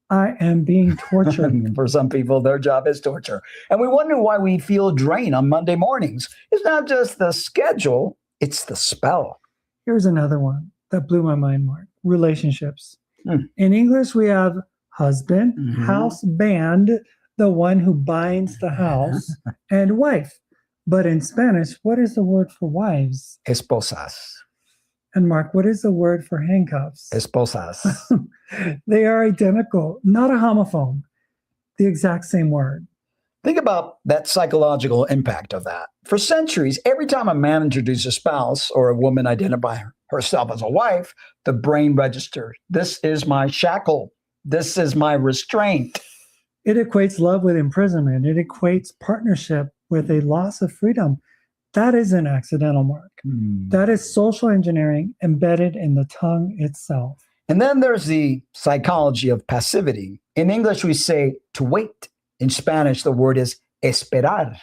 I am being tortured. For some people, their job is torture. And we wonder why we feel drained on Monday mornings. It's not just the schedule, it's the spell. Here's another one that blew my mind, Mark. Relationships. In English, we have husband, Mhm. house band, the one who binds the house, and wife. But in Spanish, what is the word for wives? Esposas. And Mark, what is the word for handcuffs? Esposas. They are identical, not a homophone, the exact same word. Think about that psychological impact of that. For centuries, every time a man introduces a spouse or a woman identify herself as a wife, the brain registers, this is my shackle. This is my restraint. It equates love with imprisonment. It equates partnership with a loss of freedom. That isn't accidental, Mark. That is social engineering embedded in the tongue itself. And then there's the psychology of passivity. In English, we say to wait. In Spanish, the word is esperar.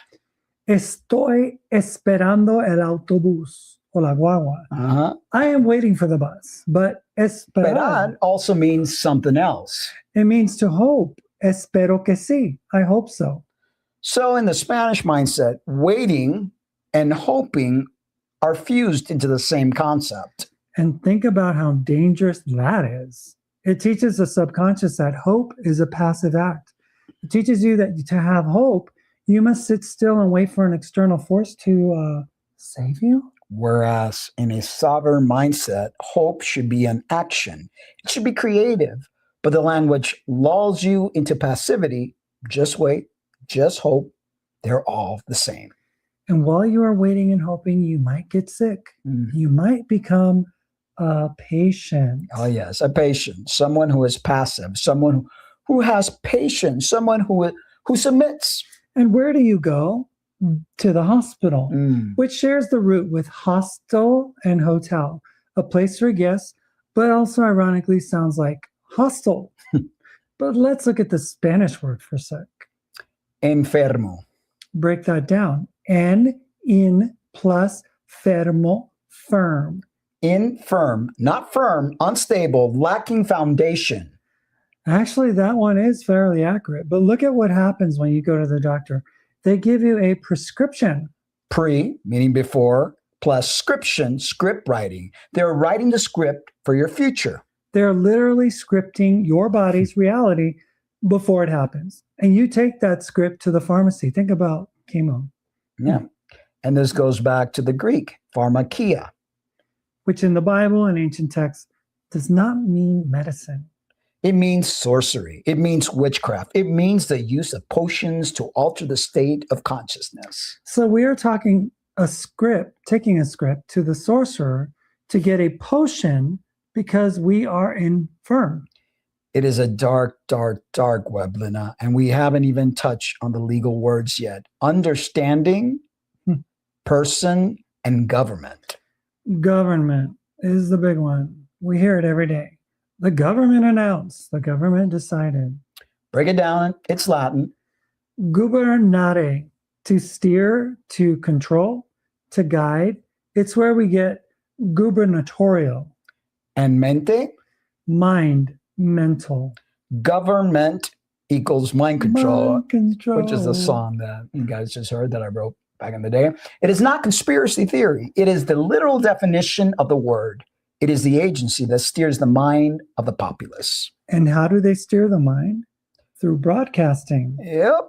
Estoy esperando el autobús o la guagua. Uh-huh. I am waiting for the bus, but esperar, Esperar also means something else. it means to hope. Espero que sí. I hope so. So in the Spanish mindset, waiting and hoping are fused into the same concept. And think about how dangerous that is. It teaches the subconscious that hope is a passive act. It teaches you that to have hope, you must sit still and wait for an external force to save you. Whereas in a sovereign mindset, hope should be an action. It should be creative, but the language lulls you into passivity. Just wait, just hope. They're all the same. And while you are waiting and hoping, you might get sick. You might become a patient. Oh, yes, a patient, someone who is passive, someone who has patience, someone who submits. And where do you go? To the hospital, which shares the root with hostel and hotel, a place for guests, but also ironically sounds like hostel. But let's look at the Spanish word for sick. Enfermo. Break that down. In plus fermo, firm. Infirm, not firm, unstable, lacking foundation. Actually, that one is fairly accurate. But look at what happens when you go to the doctor. They give you a prescription. Pre, meaning before, plus scription, script writing. They're writing the script for your future. They're literally scripting your body's reality before it happens. And you take that script to the pharmacy. Think about chemo. Yeah. And this goes back to the Greek, pharmakia. Which in the Bible and ancient texts does not mean medicine. It means sorcery. It means witchcraft. It means the use of potions to alter the state of consciousness. So we are taking a script to the sorcerer to get a potion because we are infirm. It is a dark, dark, dark web, Lynna, and we haven't even touched on the legal words yet. Understanding, person, and government. Government is the big one. We hear it every day. The government announced, the government decided. Break it down. It's Latin. Gubernare, to steer, to control, to guide. It's where we get gubernatorial. And mente, Mind, mental. government equals mind control, Mind control. which is a song that you guys just heard that I wrote back in the day. It is not conspiracy theory. It is the literal definition of the word. It is the agency that steers the mind of the populace. And how do they steer the mind? Through broadcasting. Yep.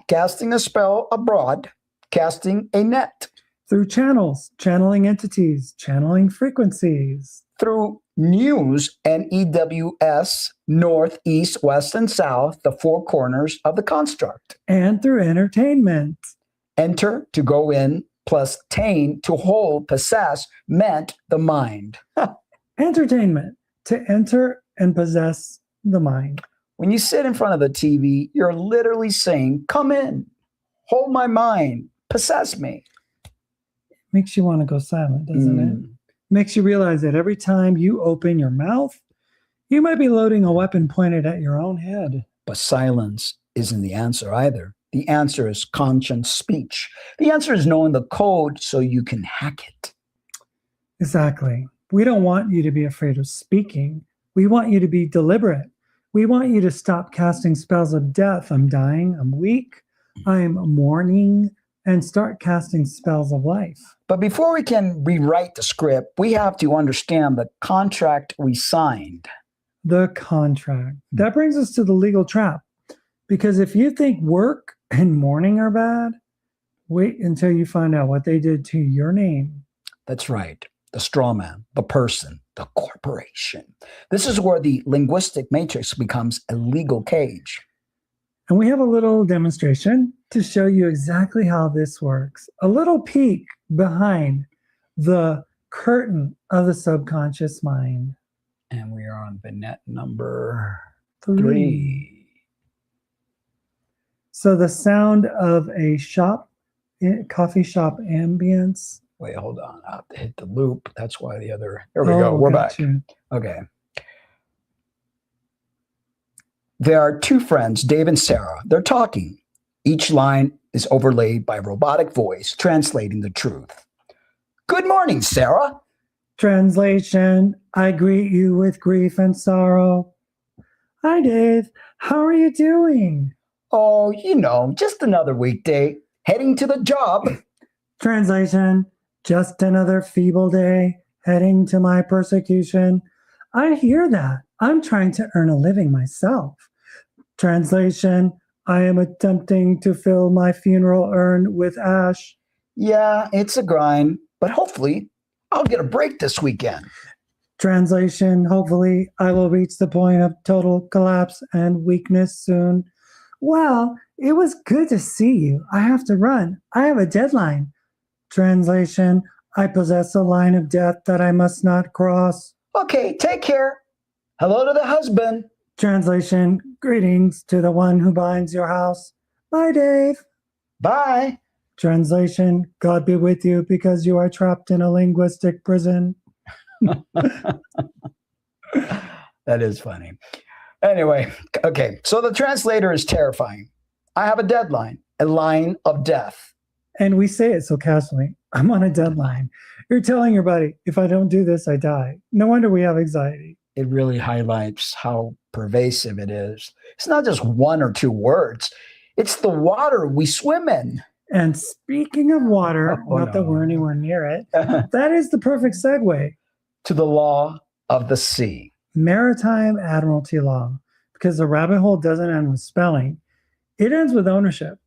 Casting a spell abroad, casting a net. Through channels, channeling entities, channeling frequencies. Through news and EWS, north, east, west, and south, the four corners of the construct. And through entertainment. Enter, to go in, plus tain, to hold, possess, meant the mind. Entertainment, to enter and possess the mind. When you sit in front of the TV, you're literally saying, come in, hold my mind, possess me. Makes you want to go silent, doesn't it? Makes you realize that every time you open your mouth, you might be loading a weapon pointed at your own head. But silence isn't the answer either. The answer is conscious speech. The answer is knowing the code so you can hack it. Exactly. We don't want you to be afraid of speaking. We want you to be deliberate. We want you to stop casting spells of death. I'm dying. I'm weak. I'm mourning. And start casting spells of life. But before we can rewrite the script, we have to understand the contract we signed. the contract. That brings us to the legal trap. Because if you think work and mourning are bad, wait until you find out what they did to your name. That's right. The straw man, the person, the corporation. This is where the linguistic matrix becomes a legal cage. And we have a little demonstration to show you exactly how this works. A little peek behind the curtain of the subconscious mind. And we are on vignette number 3. 3. So the sound of a coffee shop ambience. Wait, hold on. I have to hit the loop. That's why the other. There we go. We're back. gotcha. Okay. There are two friends, Dave and Sarah. They're talking. Each line is overlaid by a robotic voice translating the truth. Good morning, Sarah. Translation, I greet you with grief and sorrow. Hi, Dave. How are you doing? Oh, just another weekday. Heading to the job. Translation, just another feeble day, heading to my persecution. I hear that. I'm trying to earn a living myself. Translation, I am attempting to fill my funeral urn with ash. Yeah, it's a grind, but hopefully I'll get a break this weekend. Translation, hopefully I will reach the point of total collapse and weakness soon. Well, it was good to see you. I have to run. I have a deadline. Translation, I possess a line of death that I must not cross. Okay, take care. Hello to the husband. Translation, greetings to the one who binds your house. Bye, Dave. Bye. Translation, God be with you because you are trapped in a linguistic prison. That is funny. Anyway, okay, so the translator is terrifying. I have a deadline, a line of death. And we say it so casually. I'm on a deadline. You're telling your buddy, if I don't do this, I die. No wonder we have anxiety. It really highlights how pervasive it is. It's not just one or two words. It's the water we swim in. And speaking of water, not that we're anywhere near it, that is the perfect segue to the law of the sea. Maritime Admiralty law, because the rabbit hole doesn't end with spelling. It ends with ownership.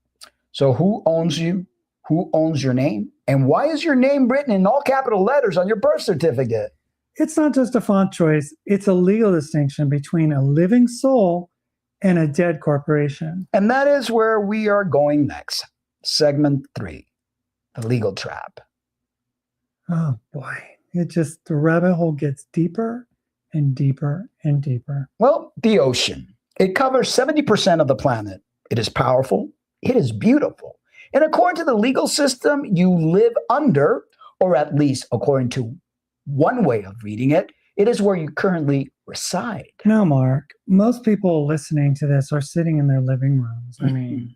So who owns you? Who owns your name? And why is your name written in all capital letters on your birth certificate? It's not just a font choice. It's a legal distinction between a living soul and a dead corporation. And that is where we are going next. Segment 3, the legal trap. Oh boy, the rabbit hole gets deeper and deeper and deeper. Well, the ocean. It covers 70% of the planet. It is powerful. It is beautiful. And according to the legal system, you live under, or at least according to one way of reading it, it is where you currently reside. Now, Mark, most people listening to this are sitting in their living rooms. I mean,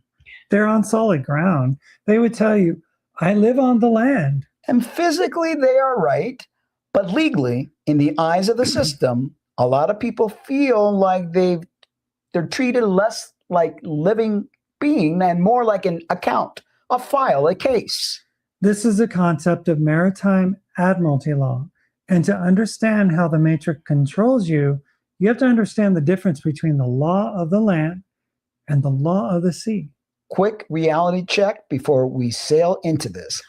they're on solid ground. They would tell you, I live on the land. And physically, they are right. But legally, in the eyes of the system, a lot of people feel like they're treated less like living being and more like an account, a file, a case. This is a concept of maritime admiralty law. And to understand how the matrix controls you, you have to understand the difference between the law of the land and the law of the sea. Quick reality check before we sail into this.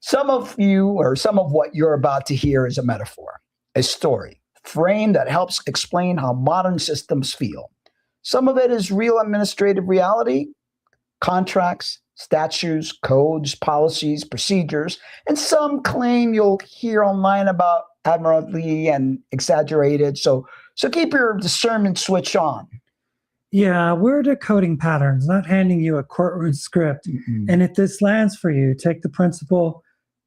Some of what you're about to hear is a metaphor, a story, frame that helps explain how modern systems feel. Some of it is real administrative reality, contracts, statutes, codes, policies, procedures, and some claim you'll hear online about admiralty and exaggerated. So keep your discernment switch on. Yeah, we're decoding patterns, not handing you a courtroom script. Mm-mm. And if this lands for you, take the principle: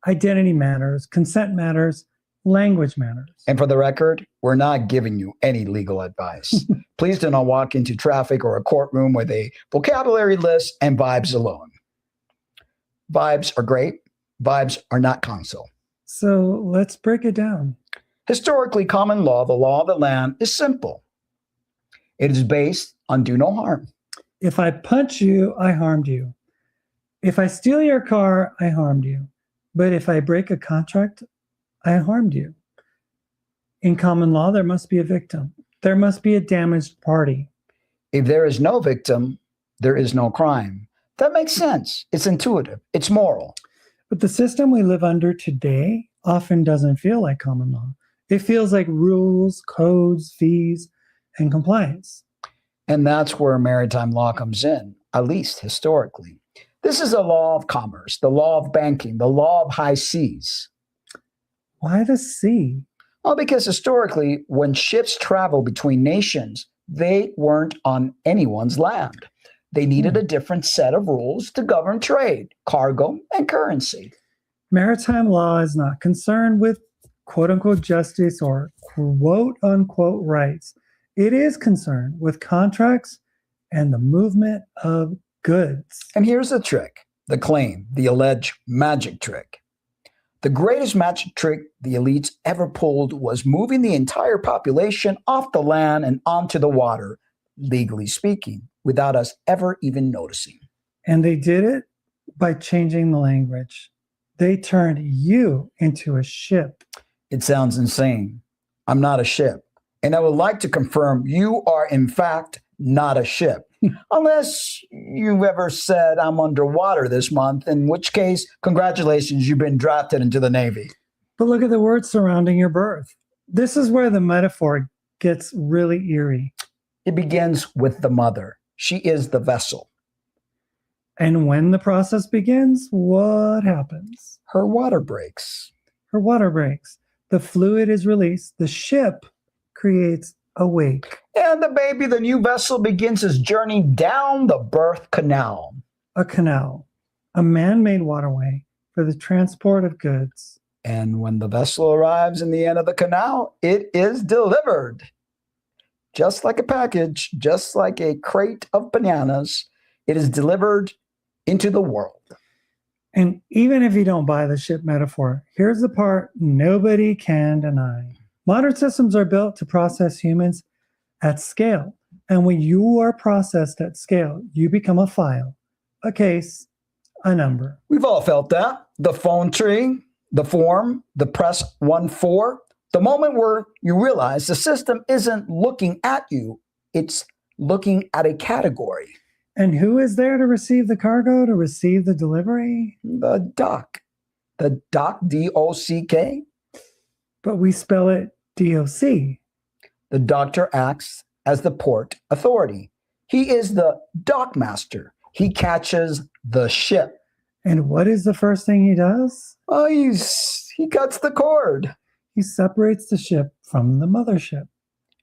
identity matters, consent matters, language matters. And for the record, we're not giving you any legal advice. Please do not walk into traffic or a courtroom with a vocabulary list and vibes alone. Vibes are great. Vibes are not counsel. So let's break it down. Historically, common law, the law of the land, is simple. It is based on do no harm. If I punch you, I harmed you. If I steal your car, I harmed you. But if I break a contract, I harmed you. In common law, there must be a victim. There must be a damaged party. If there is no victim, there is no crime. That makes sense. It's intuitive. It's moral. But the system we live under today often doesn't feel like common law. It feels like rules, codes, fees, and compliance. And that's where maritime law comes in, at least historically. This is the law of commerce, the law of banking, the law of high seas. Why the sea? Well, because historically, when ships travel between nations, they weren't on anyone's land. They needed a different set of rules to govern trade, cargo, and currency. Maritime law is not concerned with quote unquote justice or quote unquote rights. It is concerned with contracts and the movement of goods. And here's the trick, the claim, the alleged magic trick. The greatest magic trick the elites ever pulled was moving the entire population off the land and onto the water, legally speaking, without us ever even noticing. And they did it by changing the language. They turned you into a ship. It sounds insane. I'm not a ship. And I would like to confirm you are, in fact, not a ship. Unless you've ever said I'm underwater this month, in which case, congratulations, you've been drafted into the Navy. But look at the words surrounding your birth. This is where the metaphor gets really eerie. It begins with the mother. She is the vessel. And when the process begins, what happens? Her water breaks. Her water breaks. The fluid is released. The ship creates a wake. And the baby, the new vessel, begins its journey down the birth canal. A canal, a man-made waterway for the transport of goods. And when the vessel arrives in the end of the canal, it is delivered. Just like a package, just like a crate of bananas, it is delivered into the world. And even if you don't buy the ship metaphor, here's the part nobody can deny. Modern systems are built to process humans at scale. And when you are processed at scale, you become a file, a case, a number. We've all felt that. The phone tree, the form, the press 1-4. The moment where you realize the system isn't looking at you, it's looking at a category. And who is there to receive the cargo, to receive the delivery? The doc. The doc, D-O-C-K. But we spell it D-O-C. The doctor acts as the port authority. He is the dock master. He catches the ship. And what is the first thing he does? Oh, he cuts the cord. He separates the ship from the mothership.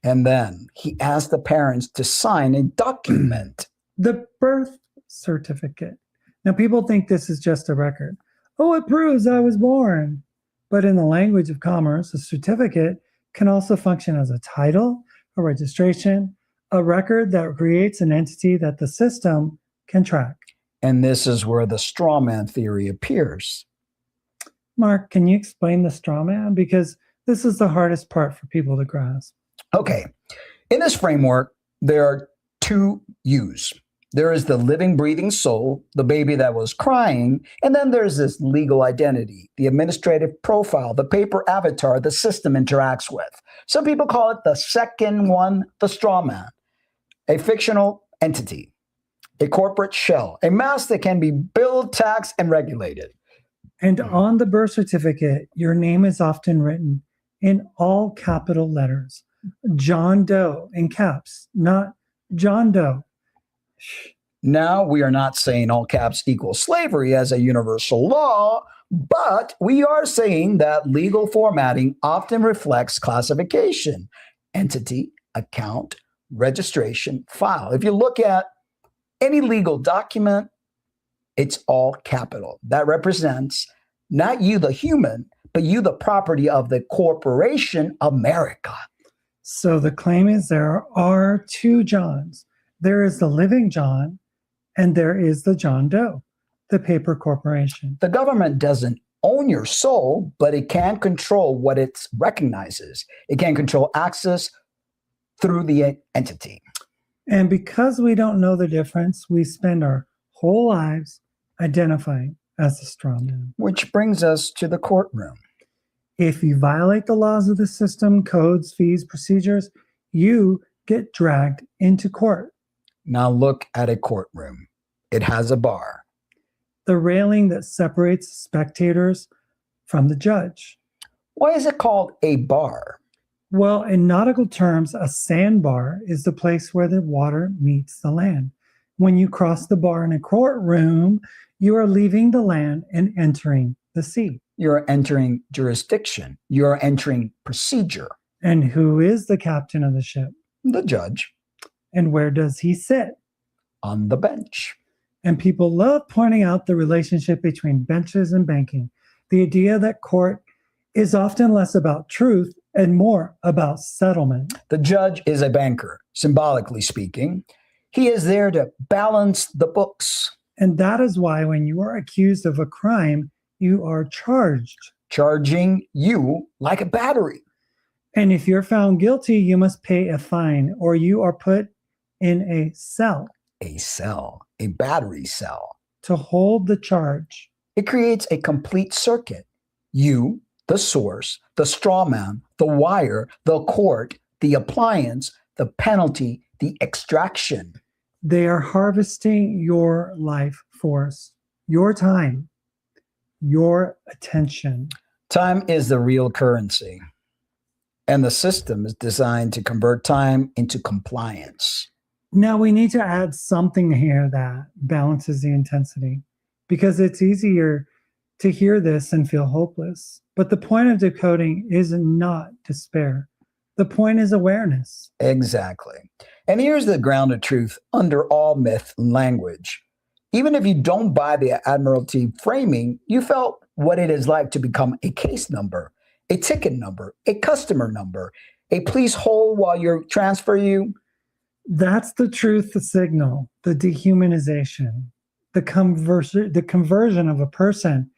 And then he asks the parents to sign a document. The birth certificate. Now, people think this is just a record. Oh, it proves I was born. But in the language of commerce, a certificate can also function as a title, a registration, a record that creates an entity that the system can track. And this is where the straw man theory appears. Mark, can you explain the straw man? Because this is the hardest part for people to grasp. Okay. In this framework, there are two yous. There is the living, breathing soul, the baby that was crying, and then there's this legal identity, the administrative profile, the paper avatar the system interacts with. Some people call it the second one, the straw man, a fictional entity, a corporate shell, a mask that can be billed, taxed, and regulated. And on the birth certificate, your name is often written in all capital letters. John Doe in caps, not John Doe. Now, we are not saying all caps equal slavery as a universal law, but we are saying that legal formatting often reflects classification, entity, account, registration, file. If you look at any legal document, it's all capital. That represents not you, the human, but you, the property of the corporation America. So the claim is there are two Johns. There is the living John, and there is the John Doe, the paper corporation. The government doesn't own your soul, but it can control what it recognizes. It can control access through the entity. And because we don't know the difference, we spend our whole lives identifying as the straw man. Which brings us to the courtroom. If you violate the laws of the system, codes, fees, procedures, you get dragged into court. Now look at a courtroom. It has a bar. The railing that separates spectators from the judge. Why is it called a bar? Well, in nautical terms, a sandbar is the place where the water meets the land. When you cross the bar in a courtroom, you are leaving the land and entering the sea. You're entering jurisdiction. You're entering procedure. And who is the captain of the ship? The judge And where does he sit? on the bench. And people love pointing out the relationship between benches and banking. The idea that court is often less about truth and more about settlement. The judge is a banker, symbolically speaking. He is there to balance the books, And that is why when you are accused of a crime, you are charged. charging you like a battery. And if you're found guilty, you must pay a fine or you are put in a cell A cell, a battery cell. to hold the charge. It creates a complete circuit. You, the source, the straw man, the wire, the court, the appliance, the penalty, the extraction. They are harvesting your life force, your time, your attention. Time is the real currency. And the system is designed to convert time into compliance. Now we need to add something here that balances the intensity because it's easier to hear this and feel hopeless. But the point of decoding is not despair. The point is awareness. Exactly. And here's the grounded truth under all myth and language. Even if you don't buy the Admiralty framing, you felt what it is like to become a case number, a ticket number, a customer number, a please hold while you transfer you. That's the truth, the signal, the dehumanization, the conversion of a person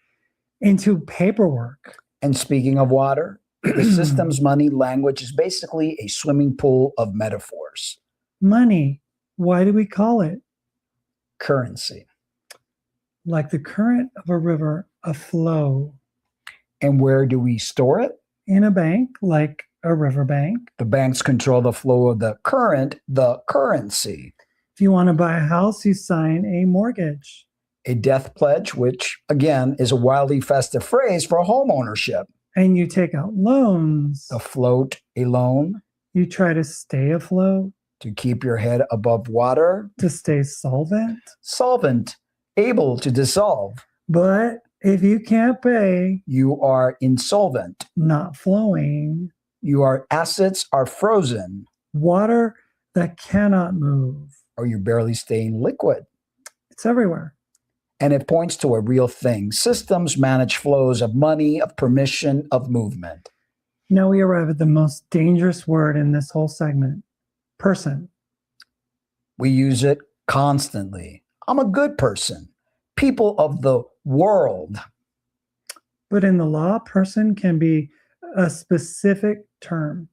into paperwork. And speaking of water, the system's money language is basically a swimming pool of metaphors. Money, why do we call it? Currency. Like the current of a river, a flow. And where do we store it? In a bank, like a riverbank. The banks control the flow of the current, the currency. If you want to buy a house, you sign a mortgage. A death pledge, which again is a wildly festive phrase for home ownership. And you take out loans. Afloat, a loan, You try to stay afloat, to keep your head above water. to stay solvent. Solvent, able to dissolve. But if you can't pay, You are insolvent. not flowing, Your assets are frozen, water that cannot move. or you're barely staying liquid. It's everywhere. And it points to a real thing. Systems manage flows of money, of permission, of movement. Now we arrive at the most dangerous word in this whole segment, person. We use it constantly. I'm a good person. People of the world. But in the law, person can be a specific term,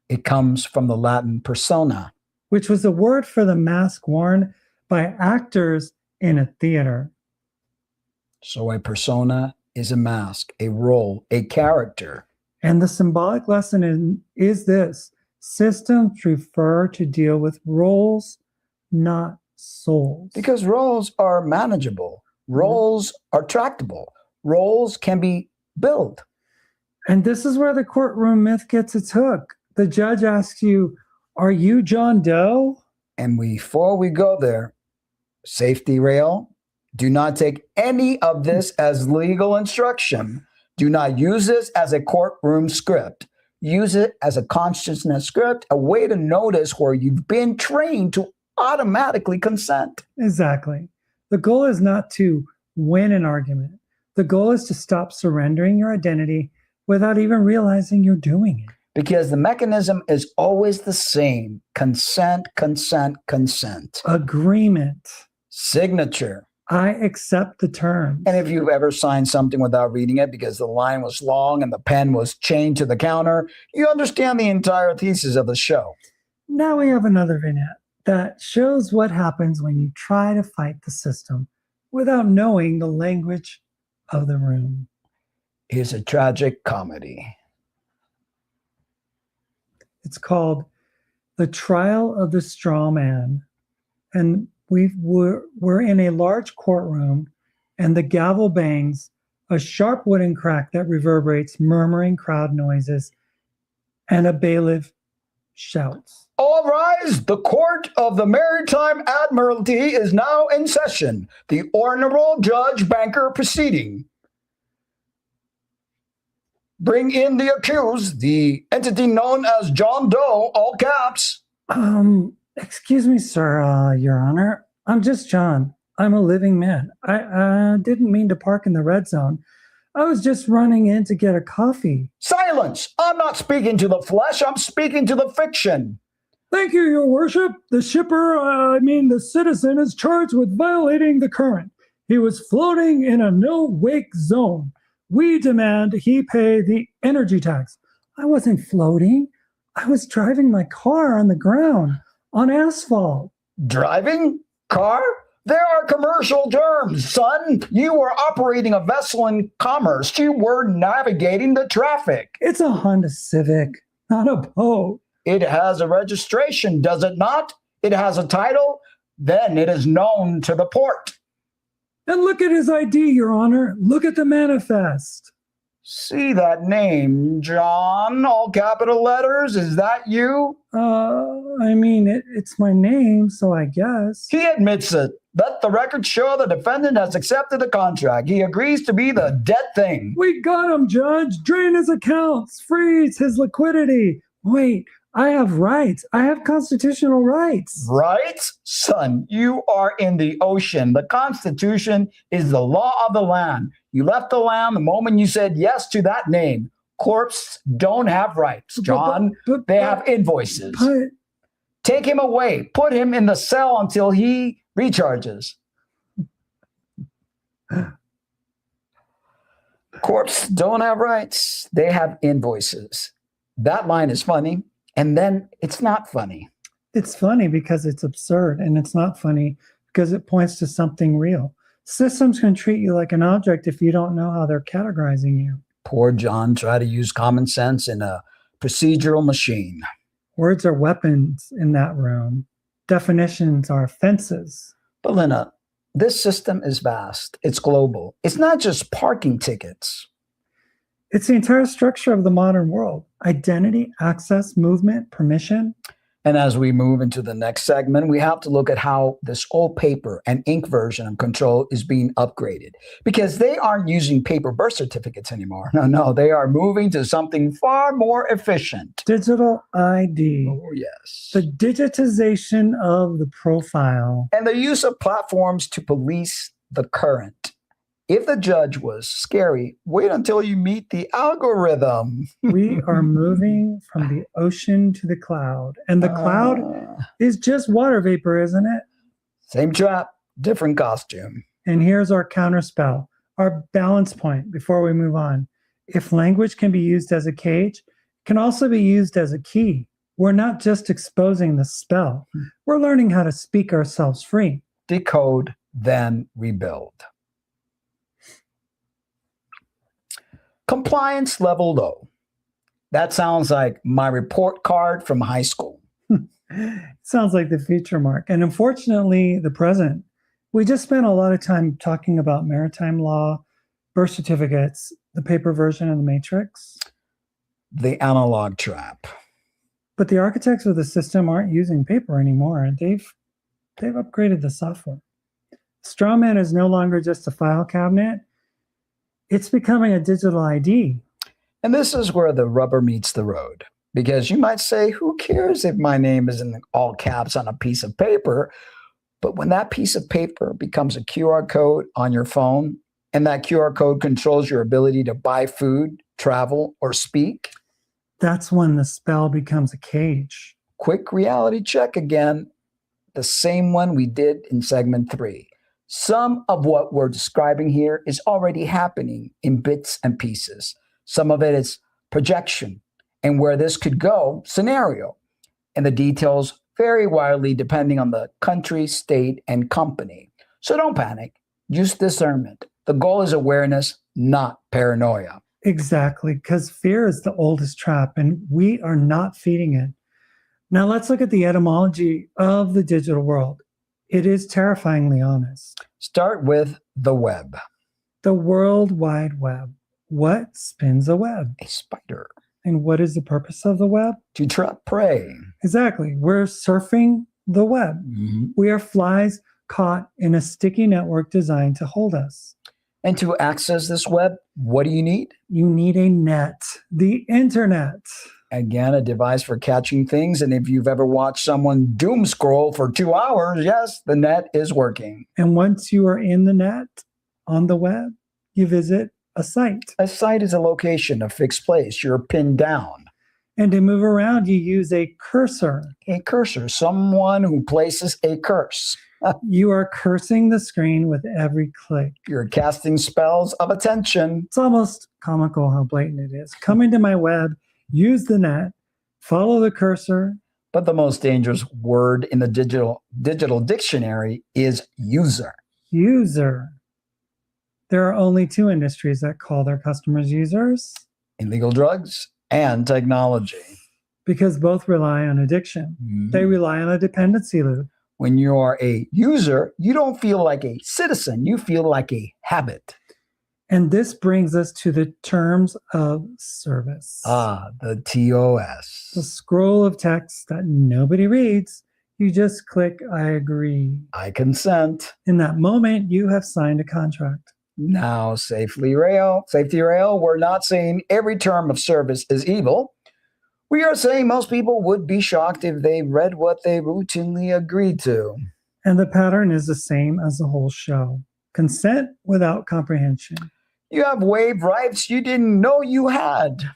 It comes from the Latin persona. which was a word for the mask worn by actors in a theater. So a persona is a mask, a role, a character. And the symbolic lesson is this: systems prefer to deal with roles, not souls. Because roles are manageable. Roles are tractable. Roles can be built. And this is where the courtroom myth gets its hook. The judge asks you, "Are you John Doe?" And before we go there, safety rail, do not take any of this as legal instruction. Do not use this as a courtroom script. Use it as a consciousness script, a way to notice where you've been trained to automatically consent. Exactly. The goal is not to win an argument. The goal is to stop surrendering your identity without even realizing you're doing it. Because the mechanism is always the same. Consent, consent, consent. Agreement. Signature. I accept the terms. And if you've ever signed something without reading it because the line was long and the pen was chained to the counter, you understand the entire thesis of the show. Now we have another vignette that shows what happens when you try to fight the system without knowing the language of the room. It's a tragic comedy. It's called The Trial of the Straw Man. And we're in a large courtroom, and the gavel bangs, a sharp wooden crack that reverberates, murmuring crowd noises, and a bailiff shouts. All rise, the Court of the Maritime Admiralty is now in session. The Honorable Judge Banker proceeding. Bring in the accused, the entity known as John Doe, all caps. Excuse me, sir, Your Honor. I'm just John. I'm a living man. I didn't mean to park in the red zone. I was just running in to get a coffee. Silence! I'm not speaking to the flesh, I'm speaking to the fiction. Thank you, Your Worship. The the citizen is charged with violating the current. He was floating in a no-wake zone. We demand he pay the energy tax. I wasn't floating. I was driving my car on the ground, on asphalt. Driving? Car? There are commercial terms, son. You were operating a vessel in commerce. You were navigating the traffic. It's a Honda Civic, not a boat. It has a registration, does it not? It has a title. Then it is known to the port. And look at his ID, Your Honor. Look at the manifest. See that name, John, all capital letters? Is that you? It's my name, so I guess. He admits it. Let the record show the defendant has accepted the contract. He agrees to be the dead thing. We got him, Judge. Drain his accounts. Freeze his liquidity. Wait, I have rights. I have constitutional rights. Rights? Son, you are in the ocean. The Constitution is the law of the land. You left the land the moment you said yes to that name. Corpses don't have rights, John. They have invoices. Take him away. Put him in the cell until he recharges. Corpses don't have rights. They have invoices. That line is funny. And then it's not funny. It's funny because it's absurd, and it's not funny because it points to something real. Systems can treat you like an object if you don't know how they're categorizing you. Poor John tried to use common sense in a procedural machine. Words are weapons in that room. Definitions are offenses. But Lynna, this system is vast. It's global. It's not just parking tickets. It's the entire structure of the modern world. Identity, access, movement, permission. And as we move into the next segment, we have to look at how this old paper and ink version of control is being upgraded, because they aren't using paper birth certificates anymore. No, they are moving to something far more efficient. Digital ID. Oh, yes. The digitization of the profile. And the use of platforms to police the current. If the judge was scary, wait until you meet the algorithm. We are moving from the ocean to the cloud. And the cloud is just water vapor, isn't it? Same trap, different costume. And here's our counterspell, our balance point before we move on. If language can be used as a cage, it can also be used as a key. We're not just exposing the spell. We're learning how to speak ourselves free. Decode, then rebuild. Compliance level low. That sounds like my report card from high school. Sounds like the future, Mark. And unfortunately, the present. We just spent a lot of time talking about maritime law, birth certificates, the paper version of the Matrix. The analog trap. But the architects of the system aren't using paper anymore. They've upgraded the software. Strawman is no longer just a file cabinet. It's becoming a digital ID. And this is where the rubber meets the road. Because you might say, who cares if my name is in all caps on a piece of paper? But when that piece of paper becomes a QR code on your phone, and that QR code controls your ability to buy food, travel, or speak, that's when the spell becomes a cage. Quick reality check again. The same one we did in segment 3. Some of what we're describing here is already happening in bits and pieces. Some of it is projection, and where this could go, scenario. And the details vary widely depending on the country, state, and company. So don't panic. Use discernment. The goal is awareness, not paranoia. Exactly, because fear is the oldest trap, and we are not feeding it. Now let's look at the etymology of the digital world. It is terrifyingly honest. Start with the web. The World Wide Web. What spins a web? A spider. And what is the purpose of the web? To trap prey. Exactly. We're surfing the web. Mm-hmm. We are flies caught in a sticky network designed to hold us. And to access this web, what do you need? You need a net, the internet. Again, a device for catching things. And if you've ever watched someone doom scroll for 2 hours, yes, the net is working. And once you are in the net on the web, you visit a site. A site is a location, a fixed place. You're pinned down. And to move around, you use a cursor. A cursor, someone who places a curse. You are cursing the screen with every click. You're casting spells of attention. It's almost comical how blatant it is. Come into my web, use the net, follow the cursor. But the most dangerous word in the digital dictionary is user. User. There are only two industries that call their customers users. Illegal drugs and technology. Because both rely on addiction. Mm-hmm. They rely on a dependency loop. When you are a user, you don't feel like a citizen. You feel like a habit. And this brings us to the terms of service. The TOS. The scroll of text that nobody reads. You just click, I agree. I consent. In that moment, you have signed a contract. Now, safety rail, we're not saying every term of service is evil. We are saying most people would be shocked if they read what they routinely agreed to. And the pattern is the same as the whole show. Consent without comprehension. You have waived rights you didn't know you had.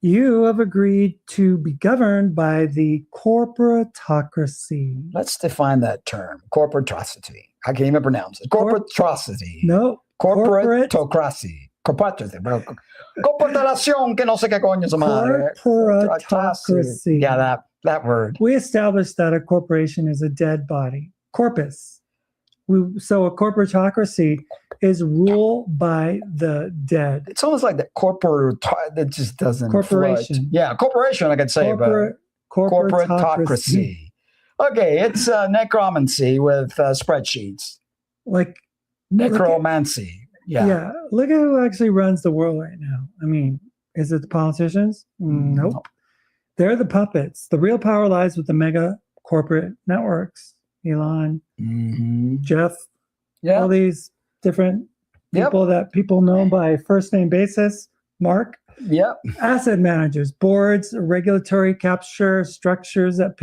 You have agreed to be governed by the corporatocracy. Let's define that term, corporatocracy. I can't even pronounce it. Corporatocracy. No. Corporatocracy. Corporación, que no sé qué coño se madre. Corporatocracy. Yeah, that word. We established that a corporation is a dead body. Corpus. So a corporatocracy is rule by the dead. It's almost like that corporate, that just doesn't Corporation. float. Yeah, corporation I could say, but corporatocracy. Okay, it's necromancy with spreadsheets. Like necromancy. Yeah. Look at who actually runs the world right now. I mean, is it the politicians? Nope. They're the puppets. The real power lies with the mega corporate networks. Elon, Jeff, all these different people that people know by first name basis. Mark. Yep. Asset managers, boards, regulatory capture structures that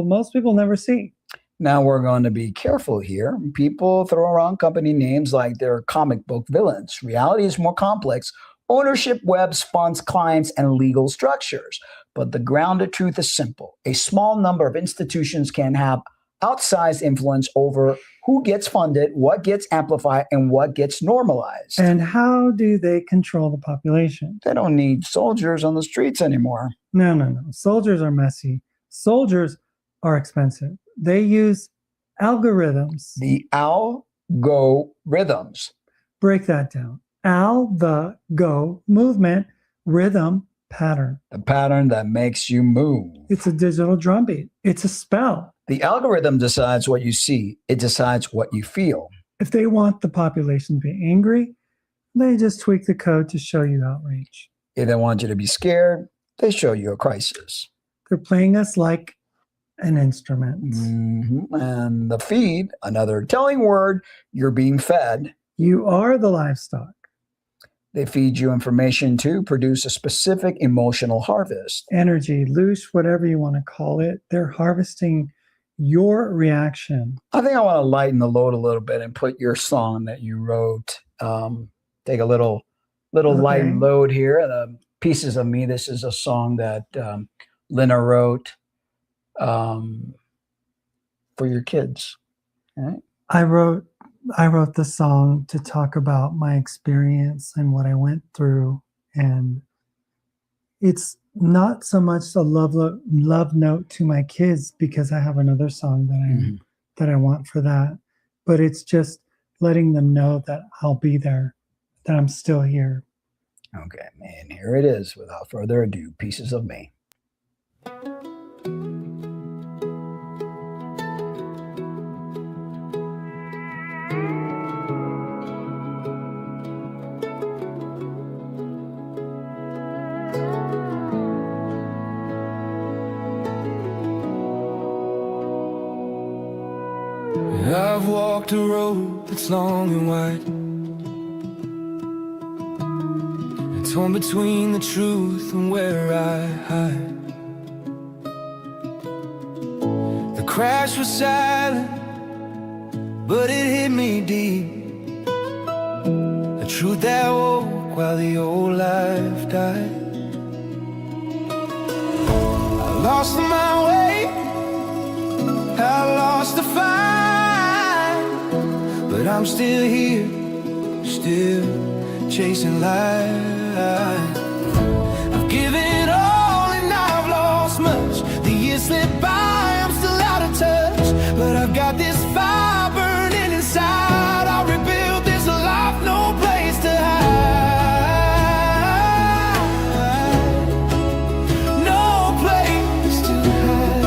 most people never see. Now we're going to be careful here. People throw around company names like they're comic book villains. Reality is more complex. Ownership webs, funds, clients, and legal structures. But the grounded truth is simple. A small number of institutions can have outsized influence over who gets funded, what gets amplified, and what gets normalized. And how do they control the population? They don't need soldiers on the streets anymore. No. Soldiers are messy. Soldiers are expensive. They use algorithms. The algorithms. Break that down. The go movement, rhythm, pattern. The pattern that makes you move. It's a digital drumbeat. It's a spell. The algorithm decides what you see. It decides what you feel. If they want the population to be angry, they just tweak the code to show you outrage. If they want you to be scared, they show you a crisis. They're playing us like an instrument. And the feed, another telling word, you're being fed. You are the livestock. They feed you information to produce a specific emotional harvest. Energy, loosh, whatever you want to call it. They're harvesting your reaction. I think I want to lighten the load a little bit and put your song that you wrote. Take a little light load here. Pieces of Me. This is a song that Lynna wrote for your kids. Right? I wrote the song to talk about my experience and what I went through, and it's not so much a love note to my kids, because I have another song that I want for that, but it's just letting them know that I'll be there, that I'm still here. Okay, and here it is. Without further ado, Pieces of Me. I've walked a road that's long and wide, and torn between the truth and where I hide. The crash was silent, but it hit me deep. A truth that woke while the old life died. I lost my way, I lost the fight, but I'm still here, still chasing light. I've given it all and I've lost much. The years slip by, I'm still out of touch, but I've got this fire burning inside. I'll rebuild this life, no place to hide. No place to hide.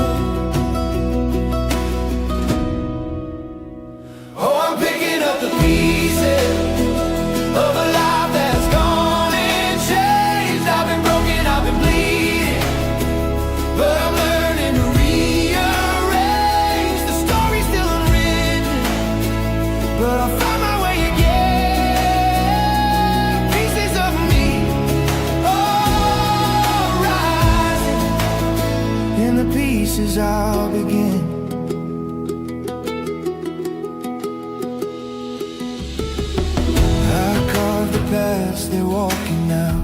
Oh, I'm picking up the pieces of a life that's gone and changed. I've been broken, I've been bleeding, but I'm learning to rearrange. The story's still unwritten, but I'll find my way again. Pieces of me, oh, rising. In the pieces I'll begin. I carved the paths they're walking now,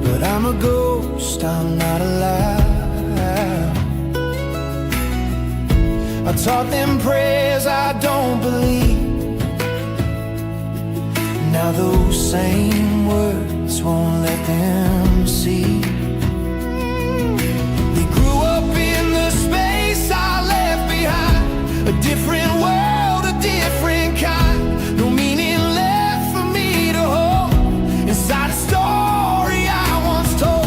but I'm a ghost, I'm not alive. I taught them prayers I don't believe. Now those same words won't let them see. They grew up in the space I left behind, a different world, a different kind. No meaning left for me to hold inside a story I once told.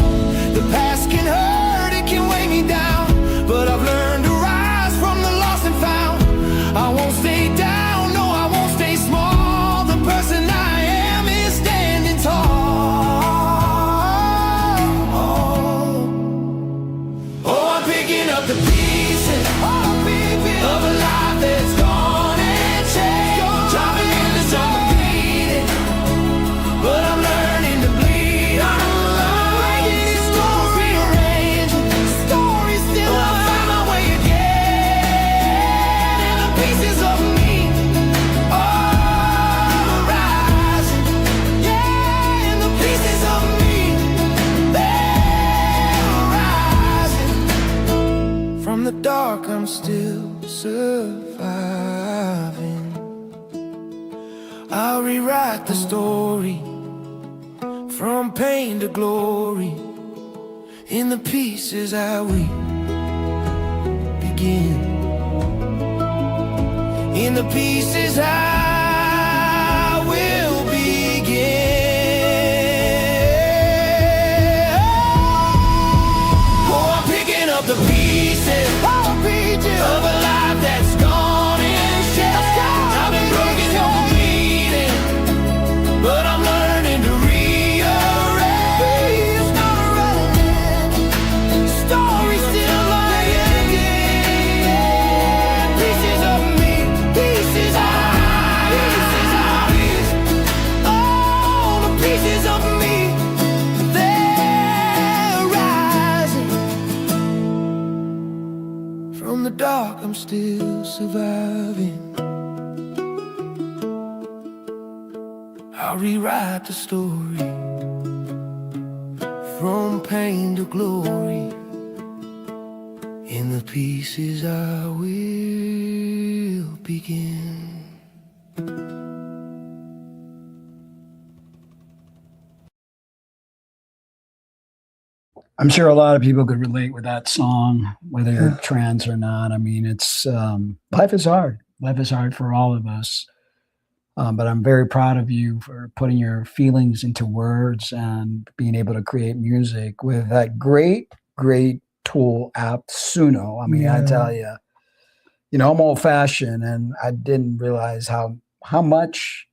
The past can hurt, it can weigh me down, but I've learned to rise from the lost and found. I won't stay down, no, I won't stay small. The person I am is standing tall. Oh, I'm picking up the pieces of a life that's gone and changed. Driving in the summer bleeding, but I'm learning to bleed. I'm learning this story rearranging. Story's still I'll find my way again. And the pieces of me are rising. Yeah, and the pieces of me, they're rising. From the dark I'm still surviving. I'll rewrite the story from pain to glory. In the pieces I will begin. In the pieces I will begin. Oh, I'm picking up the pieces of a life that's gone and changed. I've been broken, I'm bleeding, but I'm learning to rearrange. It's not irrelevant. The story's still lying. Pieces of me, pieces of all the pieces of me, they're rising. From the dark I'm still surviving. I'll rewrite the story from pain to glory. In the pieces I will begin. I'm sure a lot of people could relate with that song, whether you're trans or not. I mean, it's life is hard. Life is hard for all of us. But I'm very proud of you for putting your feelings into words and being able to create music with that great tool app, Suno. I mean, I tell you, I'm old fashioned, and I didn't realize how much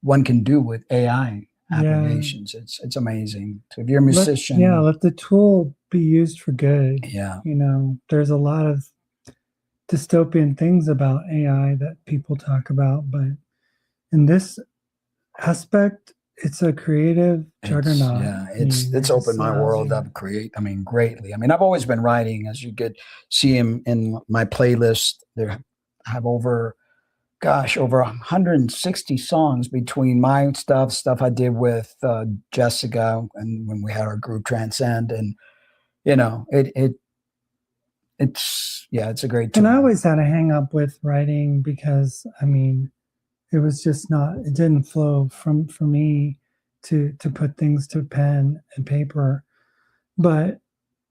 one can do with AI applications. It's amazing. So if you're a musician, let the tool be used for good. Yeah. There's a lot of dystopian things about AI that people talk about, but in this aspect, it's a creative juggernaut. It's opened my world up greatly. I mean, I've always been writing, as you could see in my playlist. There I have over 160 songs between my stuff I did with Jessica, and when we had our group Transcend, and it's a great tool. And I always had a hang up with writing because, I mean, it was just not, it didn't flow for me to put things to pen and paper. But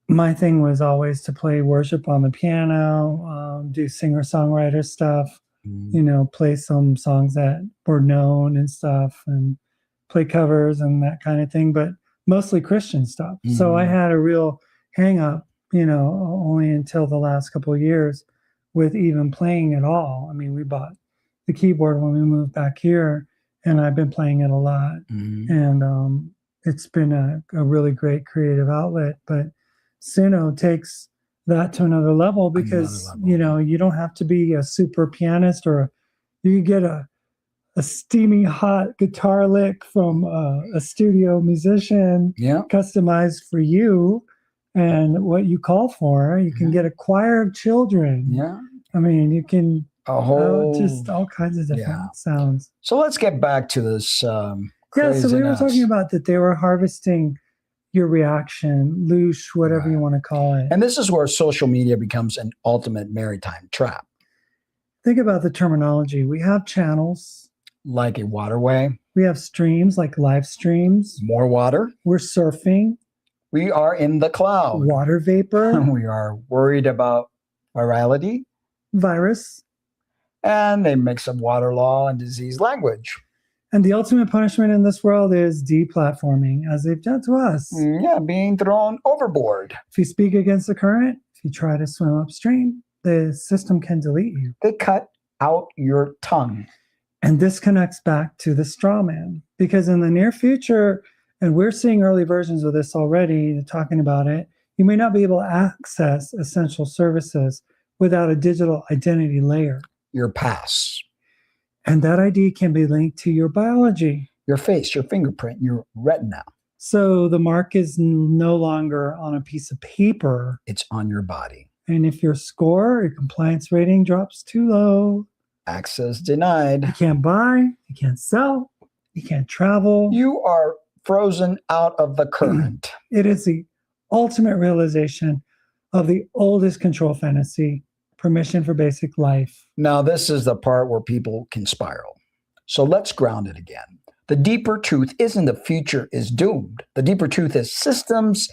my thing was always to play worship on the piano, do singer-songwriter stuff, play some songs that were known and stuff, and play covers and that kind of thing, but mostly Christian stuff. So I had a real hang up, only until the last couple of years with even playing at all. I mean, we bought the keyboard when we moved back here, and I've been playing it a lot. And it's been a really great creative outlet. But Suno takes that to another level because, you don't have to be a super pianist, or you can get a steamy hot guitar lick from a studio musician, customized for you and what you call for. You can get a choir of children. I mean, you can just all kinds of different sounds. So let's get back to this. So we were talking about that they were harvesting your reaction, loosh, whatever you want to call it. And this is where social media becomes an ultimate maritime trap. Think about the terminology. We have channels. Like a waterway. We have streams, like live streams. More water. We're surfing. We are in the cloud. Water vapor. We are worried about virality. Virus. And a mix of water law and disease language. And the ultimate punishment in this world is deplatforming, as they've done to us. Being thrown overboard. If you speak against the current, if you try to swim upstream, the system can delete you. They cut out your tongue. And this connects back to the straw man, because in the near future, and we're seeing early versions of this already, talking about it, you may not be able to access essential services without a digital identity layer. Your pass. And that ID can be linked to your biology. Your face, your fingerprint, your retina. So the mark is no longer on a piece of paper. It's on your body. And if your score, your compliance rating drops too low, access denied. You can't buy, you can't sell, you can't travel. You are frozen out of the current. It is the ultimate realization of the oldest control fantasy, permission for basic life. Now, this is the part where people can spiral. So let's ground it again. The deeper truth isn't the future is doomed. The deeper truth is systems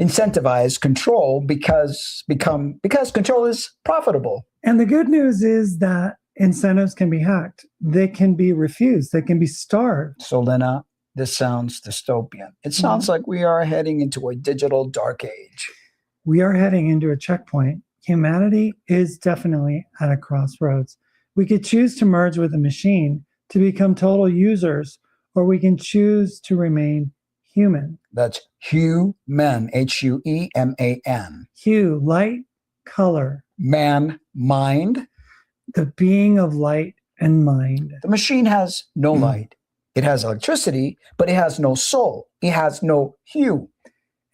incentivize control because control is profitable. And the good news is that incentives can be hacked. They can be refused. They can be starved. So, Lynna, this sounds dystopian. It sounds like we are heading into a digital dark age. We are heading into a checkpoint. Humanity is definitely at a crossroads. We could choose to merge with a machine to become total users, or we can choose to remain human. That's human, Hueman. Hue, light, color. Man, mind. The being of light and mind. The machine has no light. It has electricity, but it has no soul. It has no hue.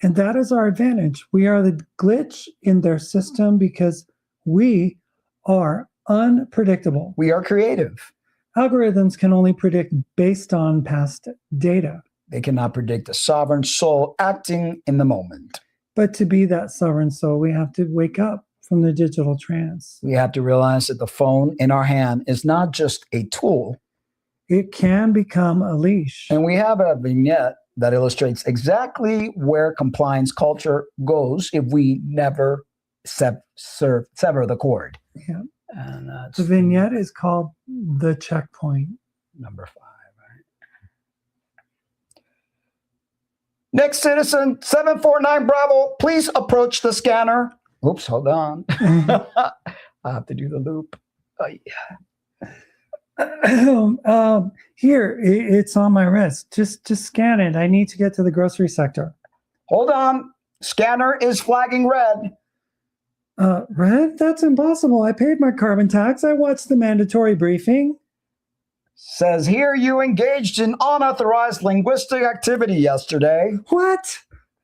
And that is our advantage. We are the glitch in their system because we are unpredictable. We are creative. Algorithms can only predict based on past data. They cannot predict a sovereign soul acting in the moment. But to be that sovereign soul, we have to wake up from the digital trance. We have to realize that the phone in our hand is not just a tool. It can become a leash. And we have a vignette that illustrates exactly where compliance culture goes if we never sever the cord. Yeah. And the vignette is called The Checkpoint. Number 5, right? Next citizen, 749 Bravo, please approach the scanner. Oops, hold on. I have to do the loop. Oh, yeah. Here, it's on my wrist. Just scan it. I need to get to the grocery sector. Hold on. Scanner is flagging red. Red, that's impossible. I paid my carbon tax. I watched the mandatory briefing. Says here you engaged in unauthorized linguistic activity yesterday. What?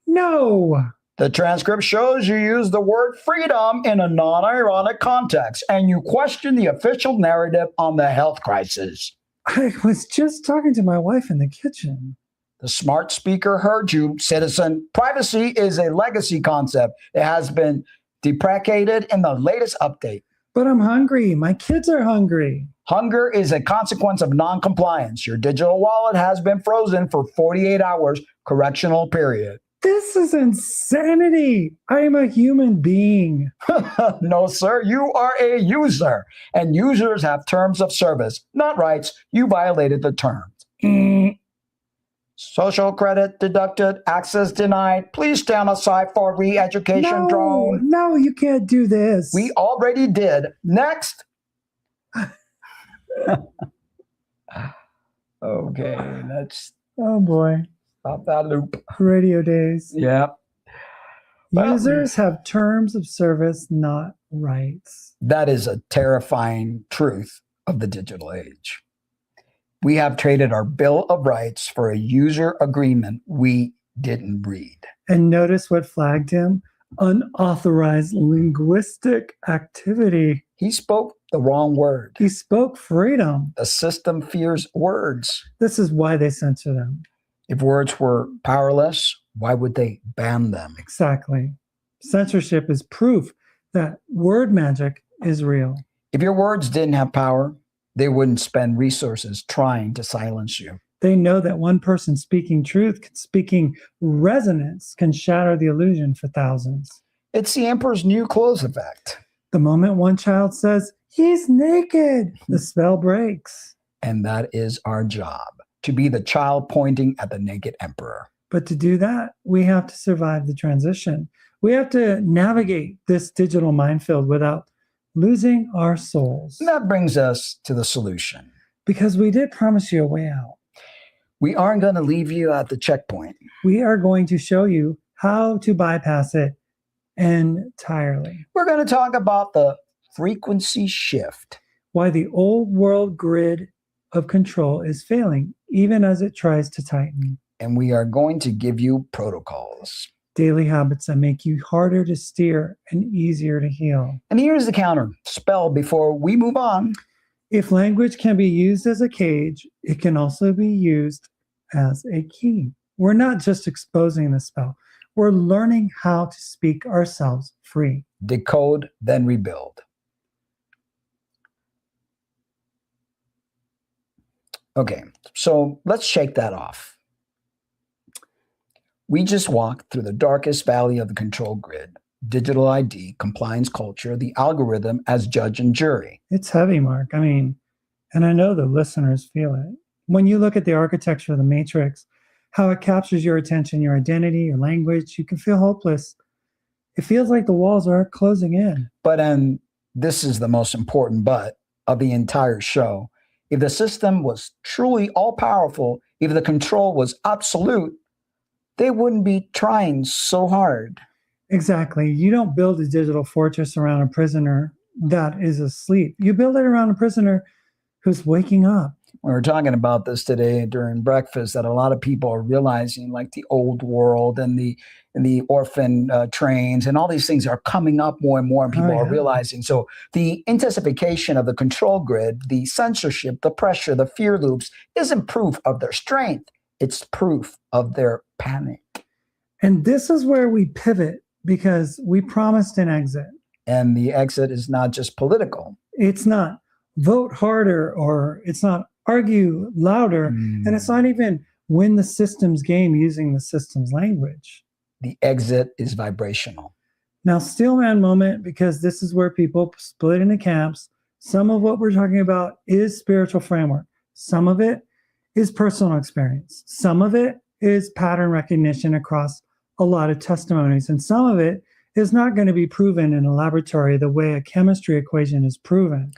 No. The transcript shows you used the word freedom in a non-ironic context, and you questioned the official narrative on the health crisis. I was just talking to my wife in the kitchen. The smart speaker heard you, citizen. Privacy is a legacy concept. It has been deprecated in the latest update. But I'm hungry. My kids are hungry. Hunger is a consequence of non-compliance. Your digital wallet has been frozen for 48 hours, correctional period. This is insanity. I am a human being. No, sir, you are a user, and users have terms of service, not rights. You violated the terms. Social credit deducted, access denied. Please stand aside for re-education drone. No, you can't do this. We already did. Next. Okay, let's Oh boy. stop that loop. Radio days. Yeah. Well, Users have terms of service, not rights. that is a terrifying truth of the digital age. We have traded our Bill of Rights for a user agreement we didn't read. And notice what flagged him? Unauthorized linguistic activity. He spoke the wrong word. He spoke freedom. The system fears words. This is why they censor them. If words were powerless, why would they ban them? Exactly. Censorship is proof that word magic is real. If your words didn't have power, they wouldn't spend resources trying to silence you. They know that one person speaking truth, speaking resonance, can shatter the illusion for thousands. It's the emperor's new clothes effect. The moment one child says, "He's naked," the spell breaks. And that is our job, to be the child pointing at the naked emperor. But to do that, we have to survive the transition. We have to navigate this digital minefield without losing our souls. And that brings us to the solution. Because we did promise you a way out. We aren't going to leave you at the checkpoint. We are going to show you how to bypass it entirely. We're going to talk about the frequency shift. Why the old world grid of control is failing, even as it tries to tighten. And we are going to give you protocols. Daily habits that make you harder to steer and easier to heal. And here's the counter spell before we move on. If language can be used as a cage, it can also be used as a key. We're not just exposing the spell. We're learning how to speak ourselves free. Decode, then rebuild. Okay, so let's shake that off. We just walked through the darkest valley of the control grid. Digital ID, compliance culture, the algorithm as judge and jury. It's heavy, Mark. I mean, and I know the listeners feel it. When you look at the architecture of the matrix, how it captures your attention, your identity, your language, you can feel hopeless. It feels like the walls are closing in. But, and this is the most important but of the entire show, if the system was truly all-powerful, if the control was absolute, they wouldn't be trying so hard. Exactly. You don't build a digital fortress around a prisoner that is asleep. You build it around a prisoner who's waking up. We were talking about this today during breakfast, that a lot of people are realizing, like the old world and the orphan trains and all these things are coming up more and more, and people are realizing. So the intensification of the control grid, the censorship, the pressure, the fear loops isn't proof of their strength. It's proof of their panic. And this is where we pivot, because we promised an exit. And the exit is not just political. It's not vote harder, or it's not argue louder, and it's not even win the system's game using the system's language. The exit is vibrational. Now, Steelman moment, because this is where people split into camps. Some of what we're talking about is spiritual framework. Some of it is personal experience. Some of it is pattern recognition across a lot of testimonies. And some of it is not going to be proven in a laboratory the way a chemistry equation is proven.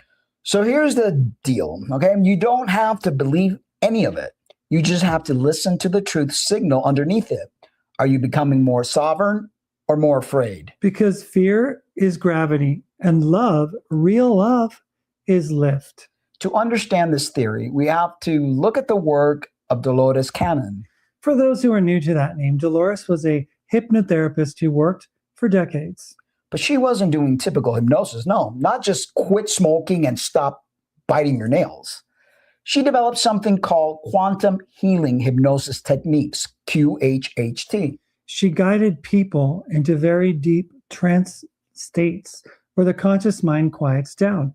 So here's the deal, okay? You don't have to believe any of it. You just have to listen to the truth signal underneath it. Are you becoming more sovereign or more afraid? Because fear is gravity, and love, real love, is lift. To understand this theory, we have to look at the work of Dolores Cannon. For those who are new to that name, Dolores was a hypnotherapist who worked for decades. But she wasn't doing typical hypnosis. No, not just quit smoking and stop biting your nails. She developed something called quantum healing hypnosis techniques, QHHT. She guided people into very deep trance states where the conscious mind quiets down.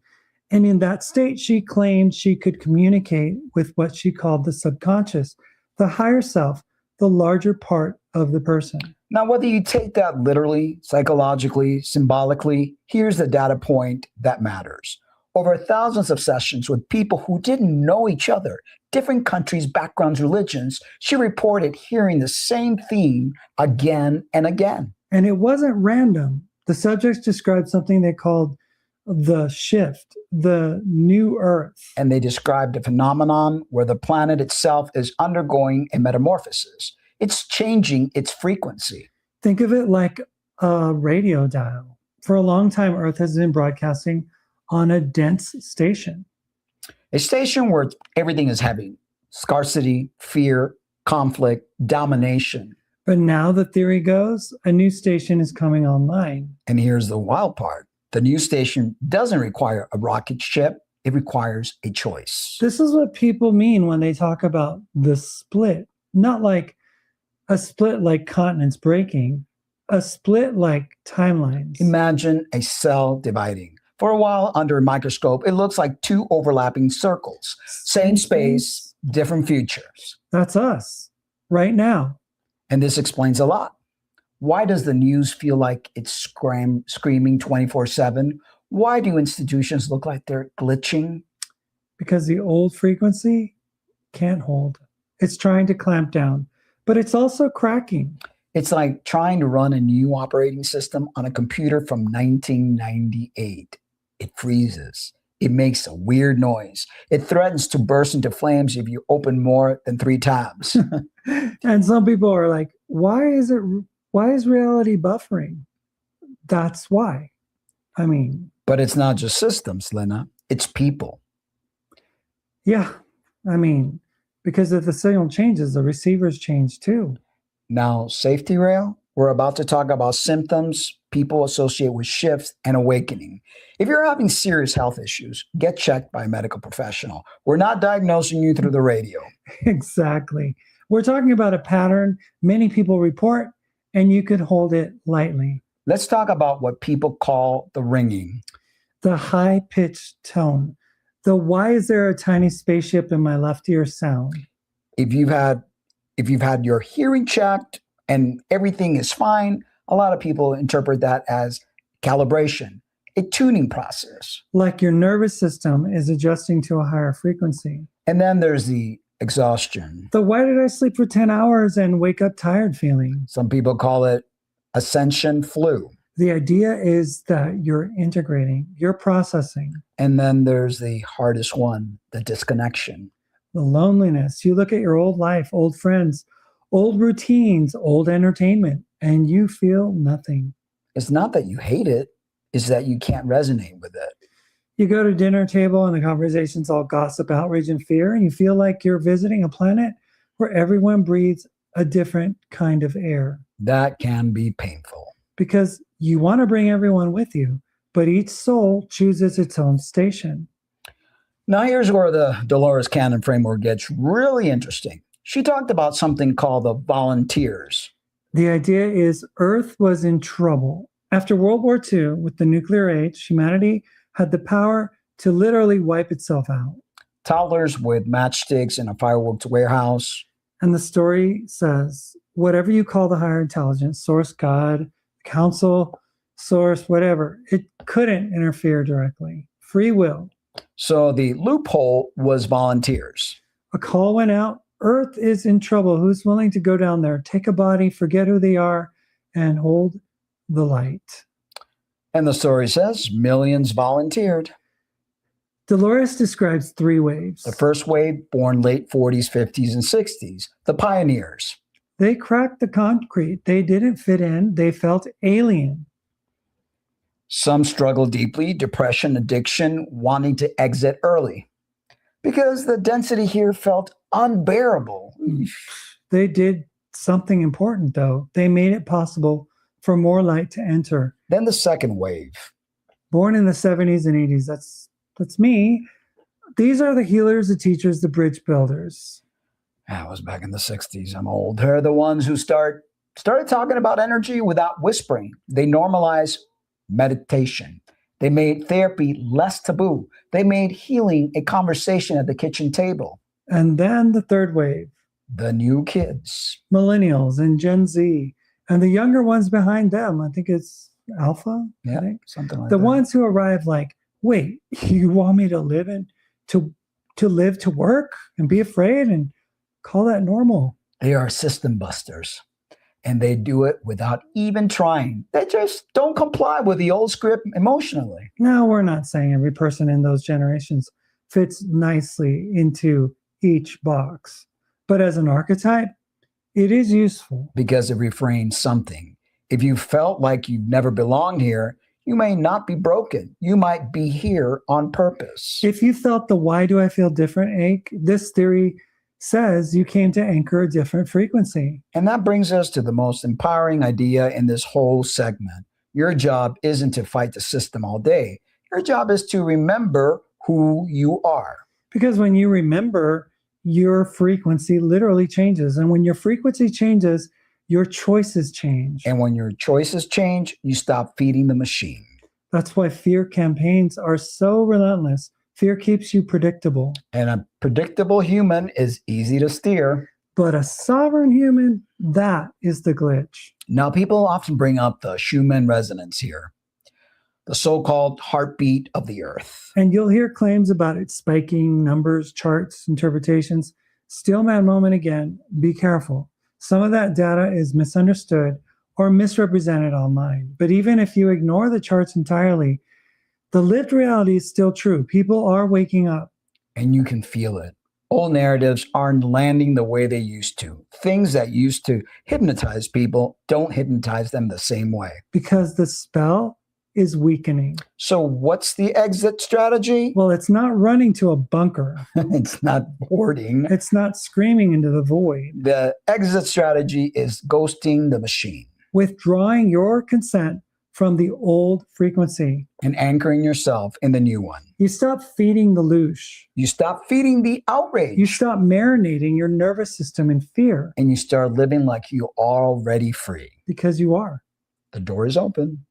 And in that state, she claimed she could communicate with what she called the subconscious, the higher self, the larger part of the person. Now, whether you take that literally, psychologically, symbolically, here's the data point that matters. Over thousands of sessions with people who didn't know each other, different countries, backgrounds, religions, she reported hearing the same theme again and again. And it wasn't random. The subjects described something they called the shift, the new earth. And they described a phenomenon where the planet itself is undergoing a metamorphosis. It's changing its frequency. Think of it like a radio dial. For a long time, Earth has been broadcasting on a dense station. A station where everything is heavy: scarcity, fear, conflict, domination. But now the theory goes, a new station is coming online. And here's the wild part. The new station doesn't require a rocket ship. It requires a choice. This is what people mean when they talk about the split. Not like a split like continents breaking, a split like timelines. Imagine a cell dividing. For a while, under a microscope, it looks like two overlapping circles. Same space, different futures. That's us, right now. And this explains a lot. Why does the news feel like it's screaming 24/7? Why do institutions look like they're glitching? Because the old frequency can't hold. It's trying to clamp down, but it's also cracking. It's like trying to run a new operating system on a computer from 1998. It freezes. It makes a weird noise. It threatens to burst into flames if you open more than 3 tabs. And some people are like, why is reality buffering? That's why. I mean, But it's not just systems, Lynna. It's people. yeah. I mean, because if the signal changes, the receivers change too. Now, safety rail, we're about to talk about symptoms people associate with shifts and awakening. If you're having serious health issues, get checked by a medical professional. We're not diagnosing you through the radio. Exactly. We're talking about a pattern many people report, and you could hold it lightly. Let's talk about what people call the ringing. The high-pitched tone. The why is there a tiny spaceship in my left ear sound? If you've had your hearing checked and everything is fine, a lot of people interpret that as calibration, a tuning process. Like your nervous system is adjusting to a higher frequency. And then there's the exhaustion. The why did I sleep for 10 hours and wake up tired feeling? Some people call it ascension flu. The idea is that you're integrating, you're processing. And then there's the hardest one, the disconnection. The loneliness. You look at your old life, old friends, old routines, old entertainment, and you feel nothing. It's not that you hate it, it's that you can't resonate with it. You go to dinner table and the conversation's all gossip, outrage, and fear, and you feel like you're visiting a planet where everyone breathes a different kind of air. That can be painful. Because you want to bring everyone with you, but each soul chooses its own station. Now here's where the Dolores Cannon framework gets really interesting. She talked about something called the volunteers. The idea is Earth was in trouble. After World War II, with the nuclear age, humanity had the power to literally wipe itself out. Toddlers with matchsticks in a fireworks warehouse. And the story says, whatever you call the higher intelligence, source, God, council, source, whatever, it couldn't interfere directly. Free will. So the loophole was volunteers. A call went out. Earth is in trouble. Who's willing to go down there, take a body, forget who they are, and hold the light? And the story says millions volunteered. Dolores describes 3 waves. The first wave, born late 40s, 50s, and 60s, the pioneers. They cracked the concrete. They didn't fit in. They felt alien. Some struggle deeply, depression, addiction, wanting to exit early because the density here felt unbearable. They did something important, though. They made it possible for more light to enter. Then the second wave. Born in the 70s and 80s, that's me. These are the healers, the teachers, the bridge builders. I was back in the 60s. I'm old. They're the ones who started talking about energy without whispering. They normalized meditation. They made therapy less taboo. They made healing a conversation at the kitchen table. And then the third wave, The new kids. millennials and Gen Z, and the younger ones behind them. I think it's Alpha. Yeah, I think. something like The that. ones who arrive like, wait, you want me to live to live to work and be afraid and call that normal? They are system busters. And they do it without even trying. They just don't comply with the old script emotionally. No, we're not saying every person in those generations fits nicely into each box. But as an archetype, it is useful. Because it reframes something. If you felt like you've never belonged here, you may not be broken. You might be here on purpose. If you felt the why do I feel different ache, this theory says you came to anchor a different frequency. And that brings us to the most empowering idea in this whole segment. Your job isn't to fight the system all day. Your job is to remember who you are. Because when you remember, your frequency literally changes. And when your frequency changes, your choices change. And when your choices change, you stop feeding the machine. That's why fear campaigns are so relentless. Fear keeps you predictable. And a predictable human is easy to steer. But a sovereign human, that is the glitch. Now, people often bring up the Schumann resonance here, the so-called heartbeat of the earth. And you'll hear claims about it spiking, numbers, charts, interpretations. Stillman moment again, be careful. Some of that data is misunderstood or misrepresented online. But even if you ignore the charts entirely, the lived reality is still true. People are waking up. And you can feel it. Old narratives aren't landing the way they used to. Things that used to hypnotize people don't hypnotize them the same way. Because the spell is weakening. So what's the exit strategy? Well, it's not running to a bunker. It's not hoarding. It's not screaming into the void. The exit strategy is ghosting the machine Withdrawing your consent from the old frequency. and anchoring yourself in the new one. You stop feeding the louche. You stop feeding the outrage. You stop marinating your nervous system in fear And you start living like you're already free. because you are. The door is open.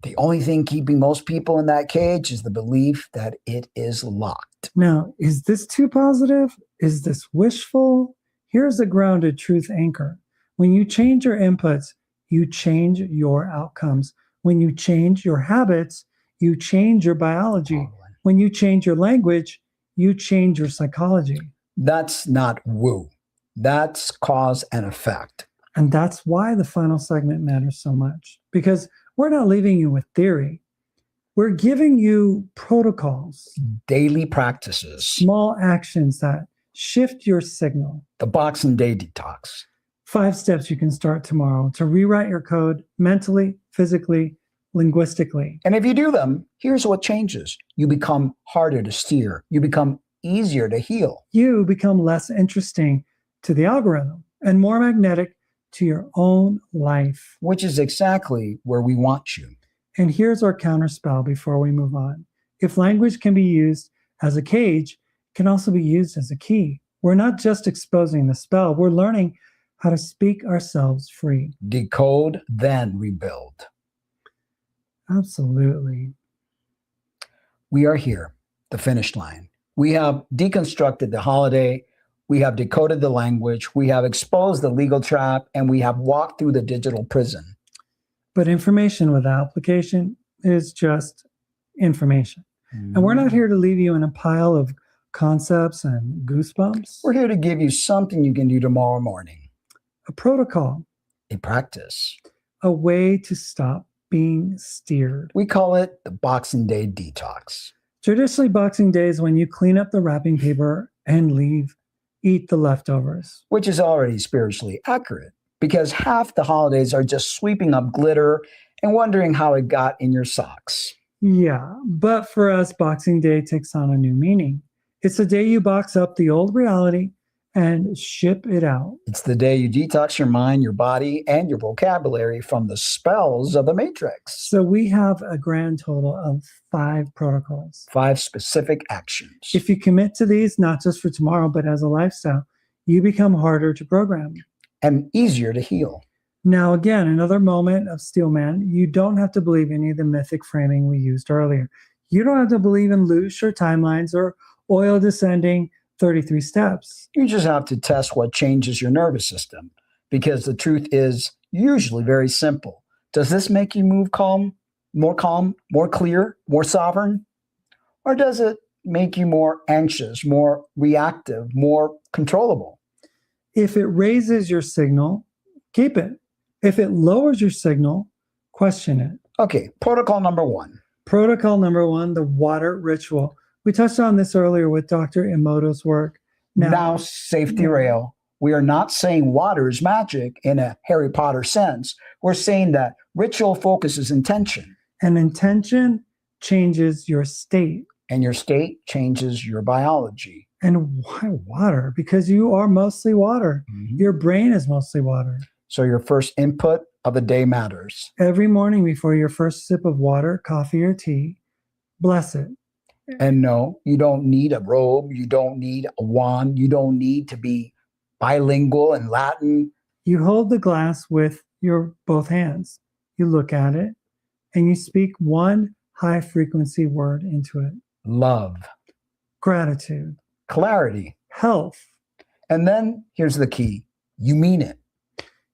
The only thing keeping most people in that cage is the belief that it is locked. Now, is this too positive? Is this wishful? Here's a grounded truth anchor. When you change your inputs, you change your outcomes. When you change your habits, you change your biology. When you change your language, you change your psychology. That's not woo. That's cause and effect. And that's why the final segment matters so much, because we're not leaving you with theory. We're giving you protocols, Daily practices. small actions that shift your signal. The Boxing Day detox. 5 steps you can start tomorrow to rewrite your code mentally, physically, linguistically. And if you do them, here's what changes. You become harder to steer. You become easier to heal. You become less interesting to the algorithm and more magnetic to your own life. Which is exactly where we want you. And here's our counterspell before we move on. If language can be used as a cage, it can also be used as a key. We're not just exposing the spell, we're learning how to speak ourselves free. Decode, then rebuild. Absolutely. We are here, the finish line. We have deconstructed the holiday. We have decoded the language. We have exposed the legal trap, and we have walked through the digital prison. But information without application is just information. And we're not here to leave you in a pile of concepts and goosebumps. We're here to give you something you can do tomorrow morning. A protocol, A practice. a way to stop being steered. We call it the Boxing Day detox. Traditionally, Boxing Day is when you clean up the wrapping paper and eat the leftovers. Which is already spiritually accurate because half the holidays are just sweeping up glitter and wondering how it got in your socks. Yeah, but for us, Boxing Day takes on a new meaning. It's the day you box up the old reality and ship it out. It's the day you detox your mind, your body, and your vocabulary from the spells of the Matrix. So we have a grand total of 5 protocols. 5 specific actions. If you commit to these, not just for tomorrow, but as a lifestyle, you become harder to program. And easier to heal. Now, again, another moment of Steelman. You don't have to believe any of the mythic framing we used earlier. You don't have to believe in loose or timelines or oil descending 33 steps. You just have to test what changes your nervous system, because the truth is usually very simple. Does this make you move calm, more clear, more sovereign? Or does it make you more anxious, more reactive, more controllable? If it raises your signal, keep it. If it lowers your signal, question it. Okay, protocol number 1. Protocol number 1, the water ritual. We touched on this earlier with Dr. Emoto's work. Now, safety rail. We are not saying water is magic in a Harry Potter sense. We're saying that ritual focuses intention. And intention changes your state. And your state changes your biology. And why water? Because you are mostly water. Mm-hmm. Your brain is mostly water. So your first input of the day matters. Every morning before your first sip of water, coffee, or tea, bless it. And no, you don't need a robe. You don't need a wand. You don't need to be bilingual in Latin. You hold the glass with your both hands. You look at it and you speak one high frequency word into it. Love. Gratitude. Clarity. Health. And then here's the key. You mean it.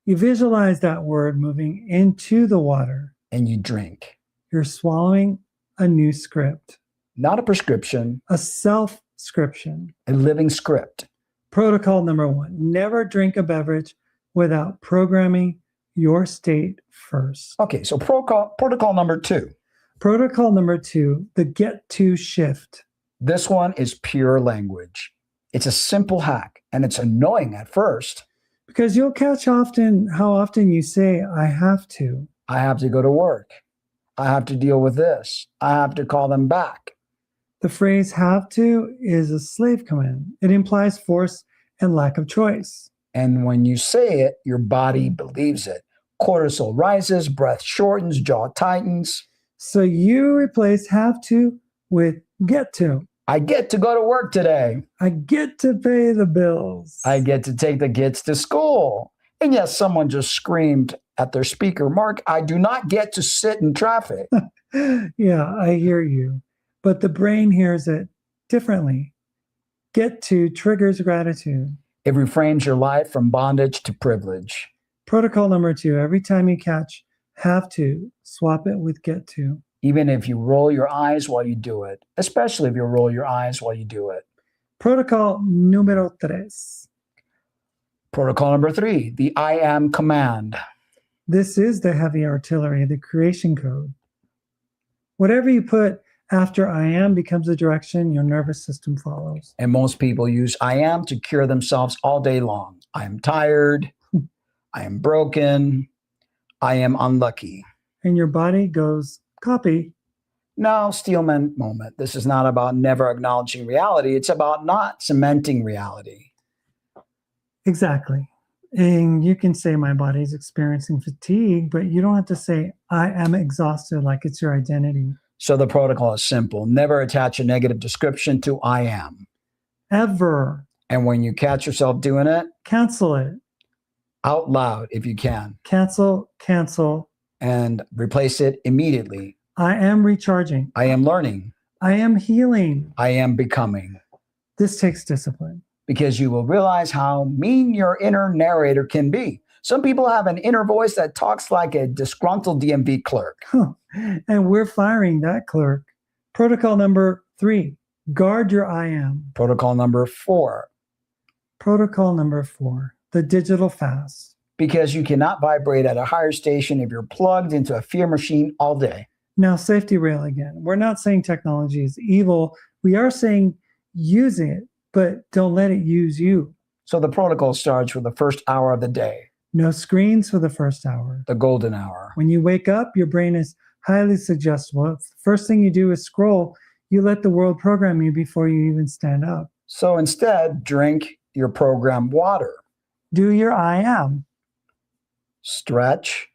You visualize that word moving into the water. And you drink. You're swallowing a new script. Not a prescription. A self-scription. A living script. Protocol number 1, never drink a beverage without programming your state first. Okay, so protocol number 2. Protocol number 2, the get to shift. This one is pure language. It's a simple hack, and it's annoying at first. Because you'll catch how often you say, I have to. I have to go to work. I have to deal with this. I have to call them back. The phrase have to is a slave command. It implies force and lack of choice. And when you say it, your body believes it. Cortisol rises, breath shortens, jaw tightens. So you replace have to with get to. I get to go to work today. I get to pay the bills. I get to take the kids to school. And yes, someone just screamed at their speaker, Mark, I do not get to sit in traffic. Yeah, I hear you. But the brain hears it differently. Get to triggers gratitude. It reframes your life from bondage to privilege. Protocol number 2, every time you catch have to, swap it with get to. Even if you roll your eyes while you do it, especially if you roll your eyes while you do it. Protocol número 3. Protocol number 3, the I am command. This is the heavy artillery, the creation code. Whatever you put after I am becomes the direction your nervous system follows. And most people use I am to cure themselves all day long. I am tired. I am broken. I am unlucky. And your body goes, copy. No, Steelman moment. This is not about never acknowledging reality. It's about not cementing reality. Exactly. And you can say my body's experiencing fatigue, but you don't have to say I am exhausted like it's your identity. So the protocol is simple. Never attach a negative description to I am. Ever. And when you catch yourself doing it, Cancel it. out loud if you can, Cancel, cancel. and replace it immediately. I am recharging. I am learning. I am healing. I am becoming. This takes discipline. Because you will realize how mean your inner narrator can be. Some people have an inner voice that talks like a disgruntled DMV clerk. And we're firing that clerk. Protocol number 3, guard your I am. Protocol number 4, Protocol number 4, the digital fast. because you cannot vibrate at a higher station if you're plugged into a fear machine all day. Now, safety rail again. We're not saying technology is evil. We are saying use it, but don't let it use you. So the protocol starts with the first hour of the day. No screens for the first hour. The golden hour. When you wake up, your brain is highly suggestible. If the first thing you do is scroll, you let the world program you before you even stand up. So instead, drink your programmed water. Do your I am. Stretch.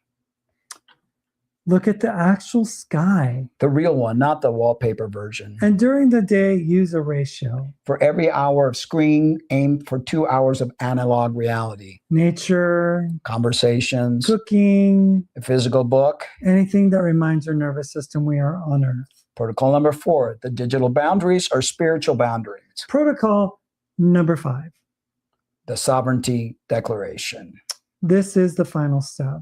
Look at the actual sky. The real one, not the wallpaper version. And during the day, use a ratio. For every hour of screen, aim for 2 hours of analog reality. Nature, Conversations, cooking, a physical book. anything that reminds your nervous system we are on Earth. Protocol number 4, the digital boundaries are spiritual boundaries. Protocol number 5. The sovereignty declaration. This is the final step.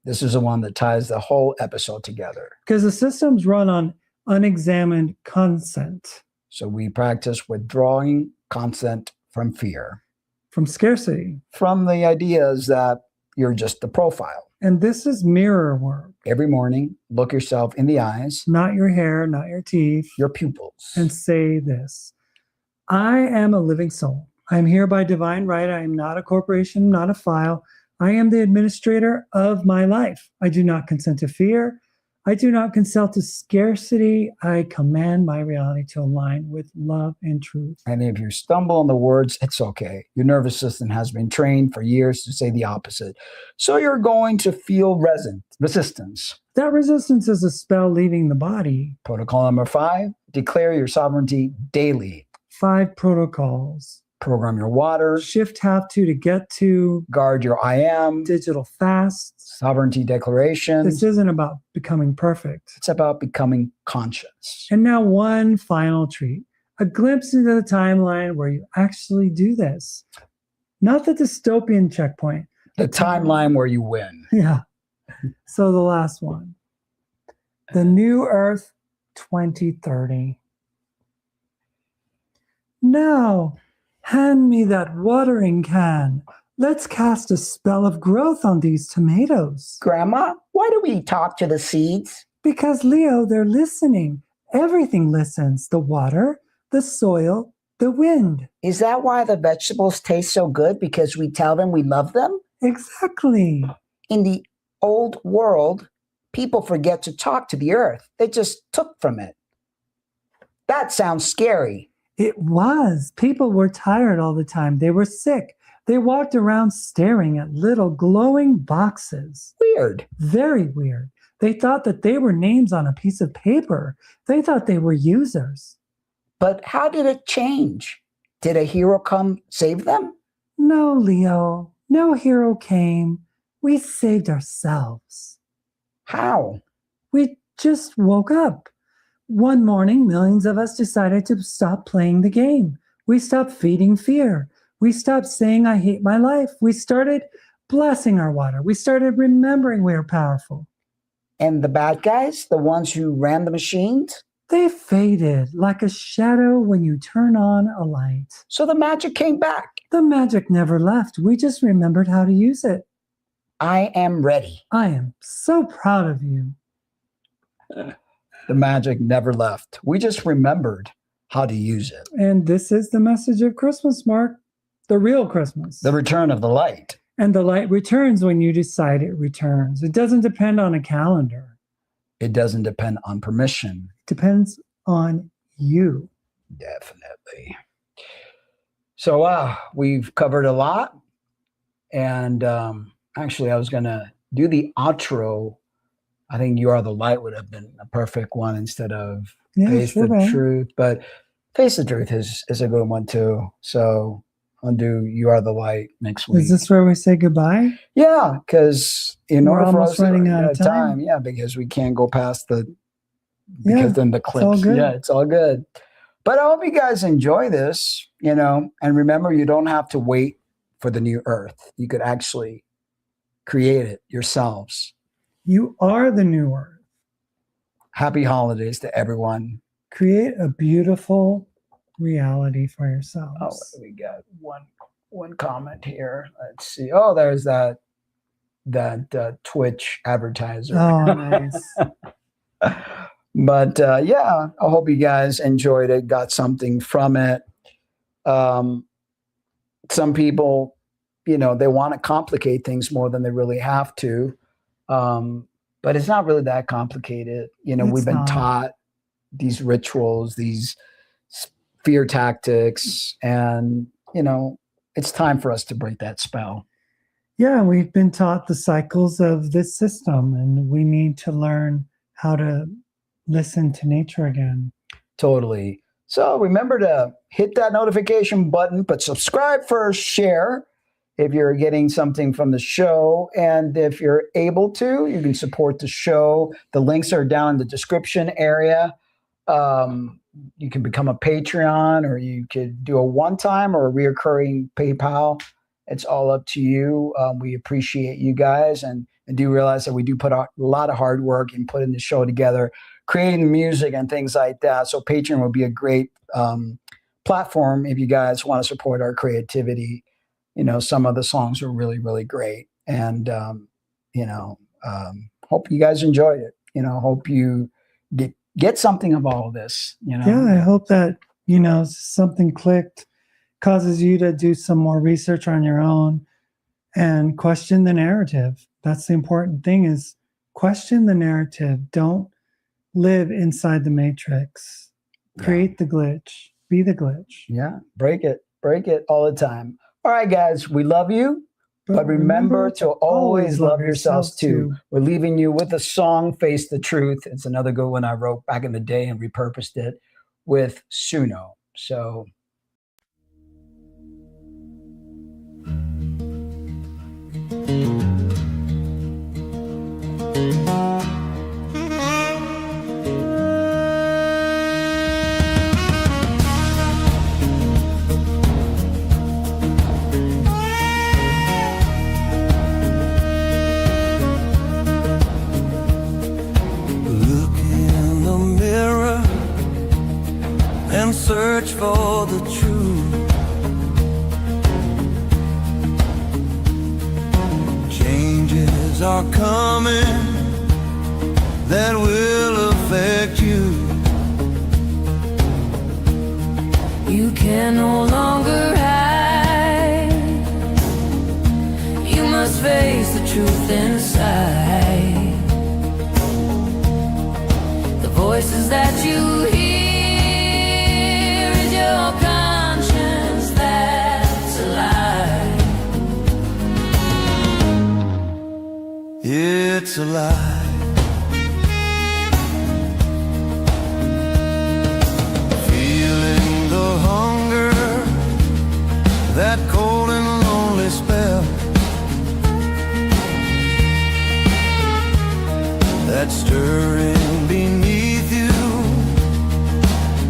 This is the one that ties the whole episode together. Because the systems run on unexamined consent, So we practice withdrawing consent from fear, from scarcity. from the ideas that you're just the profile. And this is mirror work, Every morning, look yourself in the eyes, not your hair, not your teeth, your pupils. and say this: I am a living soul. I am here by divine right. I am not a corporation, not a file. I am the administrator of my life. I do not consent to fear. I do not consent to scarcity. I command my reality to align with love and truth. And if you stumble on the words, it's okay. Your nervous system has been trained for years to say the opposite. So you're going to feel resistance. That resistance is a spell leaving the body. Protocol number 5, declare your sovereignty daily. 5 protocols. Program your water, Shift have to get to. guard your I am, Digital fasts. sovereignty declaration. This isn't about becoming perfect. It's about becoming conscious. And now one final treat, a glimpse into the timeline where you actually do this. Not the dystopian checkpoint. The timeline where you win. Yeah. So the last one. The New Earth 2030. Now, hand me that watering can. Let's cast a spell of growth on these tomatoes. Grandma, why do we talk to the seeds? Because, Leo, they're listening. Everything listens. The water, the soil, the wind. Is that why the vegetables taste so good? Because we tell them we love them? Exactly. In the old world, people forget to talk to the earth. They just took from it. That sounds scary. It was. People were tired all the time. They were sick. They walked around staring at little glowing boxes. Weird. Very weird. They thought that they were names on a piece of paper. They thought they were users. But how did it change? Did a hero come save them? No, Leo. No hero came. We saved ourselves. How? We just woke up. One morning, millions of us decided to stop playing the game. We stopped feeding fear. We stopped saying, I hate my life. We started blessing our water. We started remembering we are powerful. And the bad guys, the ones who ran the machines? They faded like a shadow when you turn on a light. So the magic came back. The magic never left. We just remembered how to use it. I am ready. I am so proud of you. The magic never left. We just remembered how to use it. And this is the message of Christmas, Mark. The real Christmas. The return of the light. And the light returns when you decide it returns. It doesn't depend on a calendar. It doesn't depend on permission. It depends on you. Definitely. So we've covered a lot. And actually, I was going to do the outro. I think You Are the Light would have been a perfect one instead of Face sure, the man. Truth. But Face the Truth is a good one too. So I'll do You Are the Light next week. Is this where we say goodbye? Yeah, because in We're order for almost us to running out of time. yeah, because we can't go past then Yeah, the all clips. good. Yeah, it's all good. But I hope you guys enjoy this, and remember, you don't have to wait for the new earth. You could actually create it yourselves. You are the new earth. Happy holidays to everyone. Create a beautiful reality for Oh, yourselves. we got one comment here. Let's see. Oh, there's that Twitch advertiser. Oh, nice. But yeah, I hope you guys enjoyed it, got something from it. Some people, they want to complicate things more than they really have to. But it's not really that complicated. We've been taught these rituals, these fear tactics, and, it's time for us to break that spell. Yeah, we've been taught the cycles of this system, and we need to learn how to listen to nature again. Totally. So remember to hit that notification button, but subscribe first, share if you're getting something from the show. And if you're able to, you can support the show. The links are down in the description area. You can become a Patreon, or you could do a one-time or a reoccurring PayPal. It's all up to you. We appreciate you guys, and do realize that we do put a lot of hard work in putting the show together, creating the music and things like that. So Patreon will be a great platform if you guys want to support our creativity. Some of the songs are really, really great. And, hope you guys enjoyed it. Hope you get something of all of this. Yeah, I hope that, something clicked, causes you to do some more research on your own and question the narrative. That's the important thing, is question the narrative. Don't live inside the matrix. Create the glitch. Be the glitch. Yeah, break it all the time. All right, guys, we love you, but remember to always love yourselves too. We're leaving you with a song, Face the Truth. It's another good one I wrote back in the day and repurposed it with Suno. So search for the truth. Changes are coming that will affect you. You can no longer hide. You must face the truth inside. The voices that you hear, your conscience that's a lie. It's a lie. Feeling the hunger, that cold and lonely spell, that's stirring beneath you.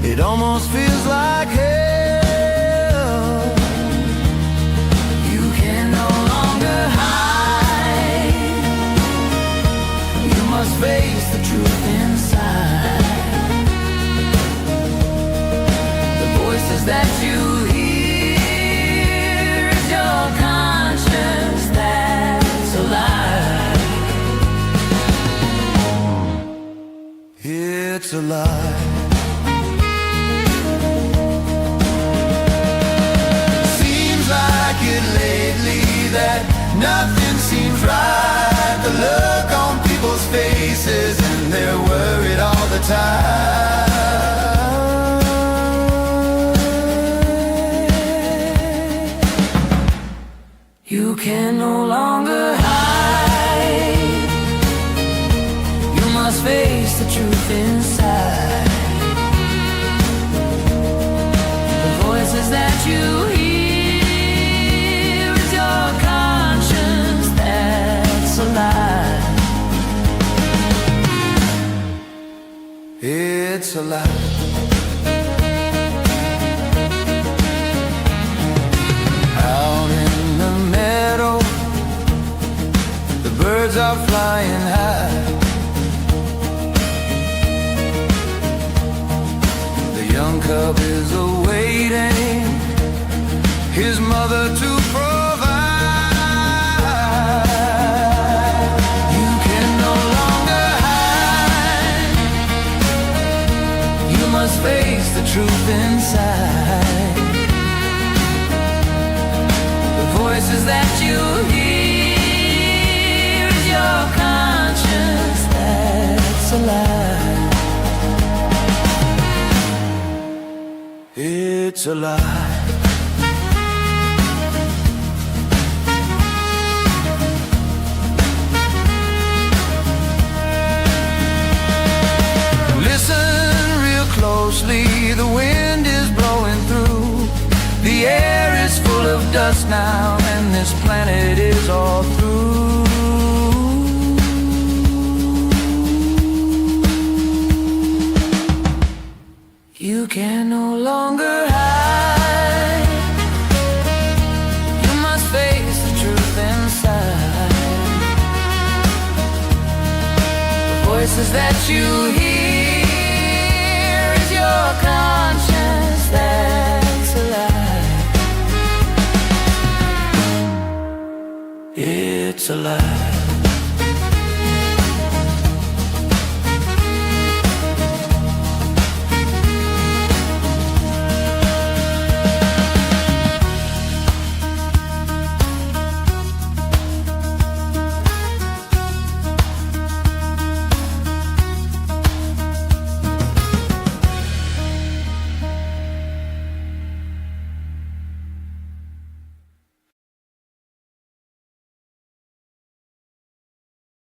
It almost feels like hell. You can no longer hide. You must face the truth inside. The voices that you hear is your conscience that's a lie. It's a lie. That nothing seems right. The look on people's faces, and they're worried all the time. You can no longer hide. You must face the truth inside. The voices that you hear, it's a lie. Out in the meadow, the birds are flying high. The young cub is awaiting his mother to provide. You can no longer hide. You must face the truth inside. The voices that you hear is your conscience that's alive. It's alive. Closely, the wind is blowing through. The air is full of dust now, and this planet is all through. You can no longer hide. You must face the truth inside. The voices that you hear, your conscience that's alive. It's alive.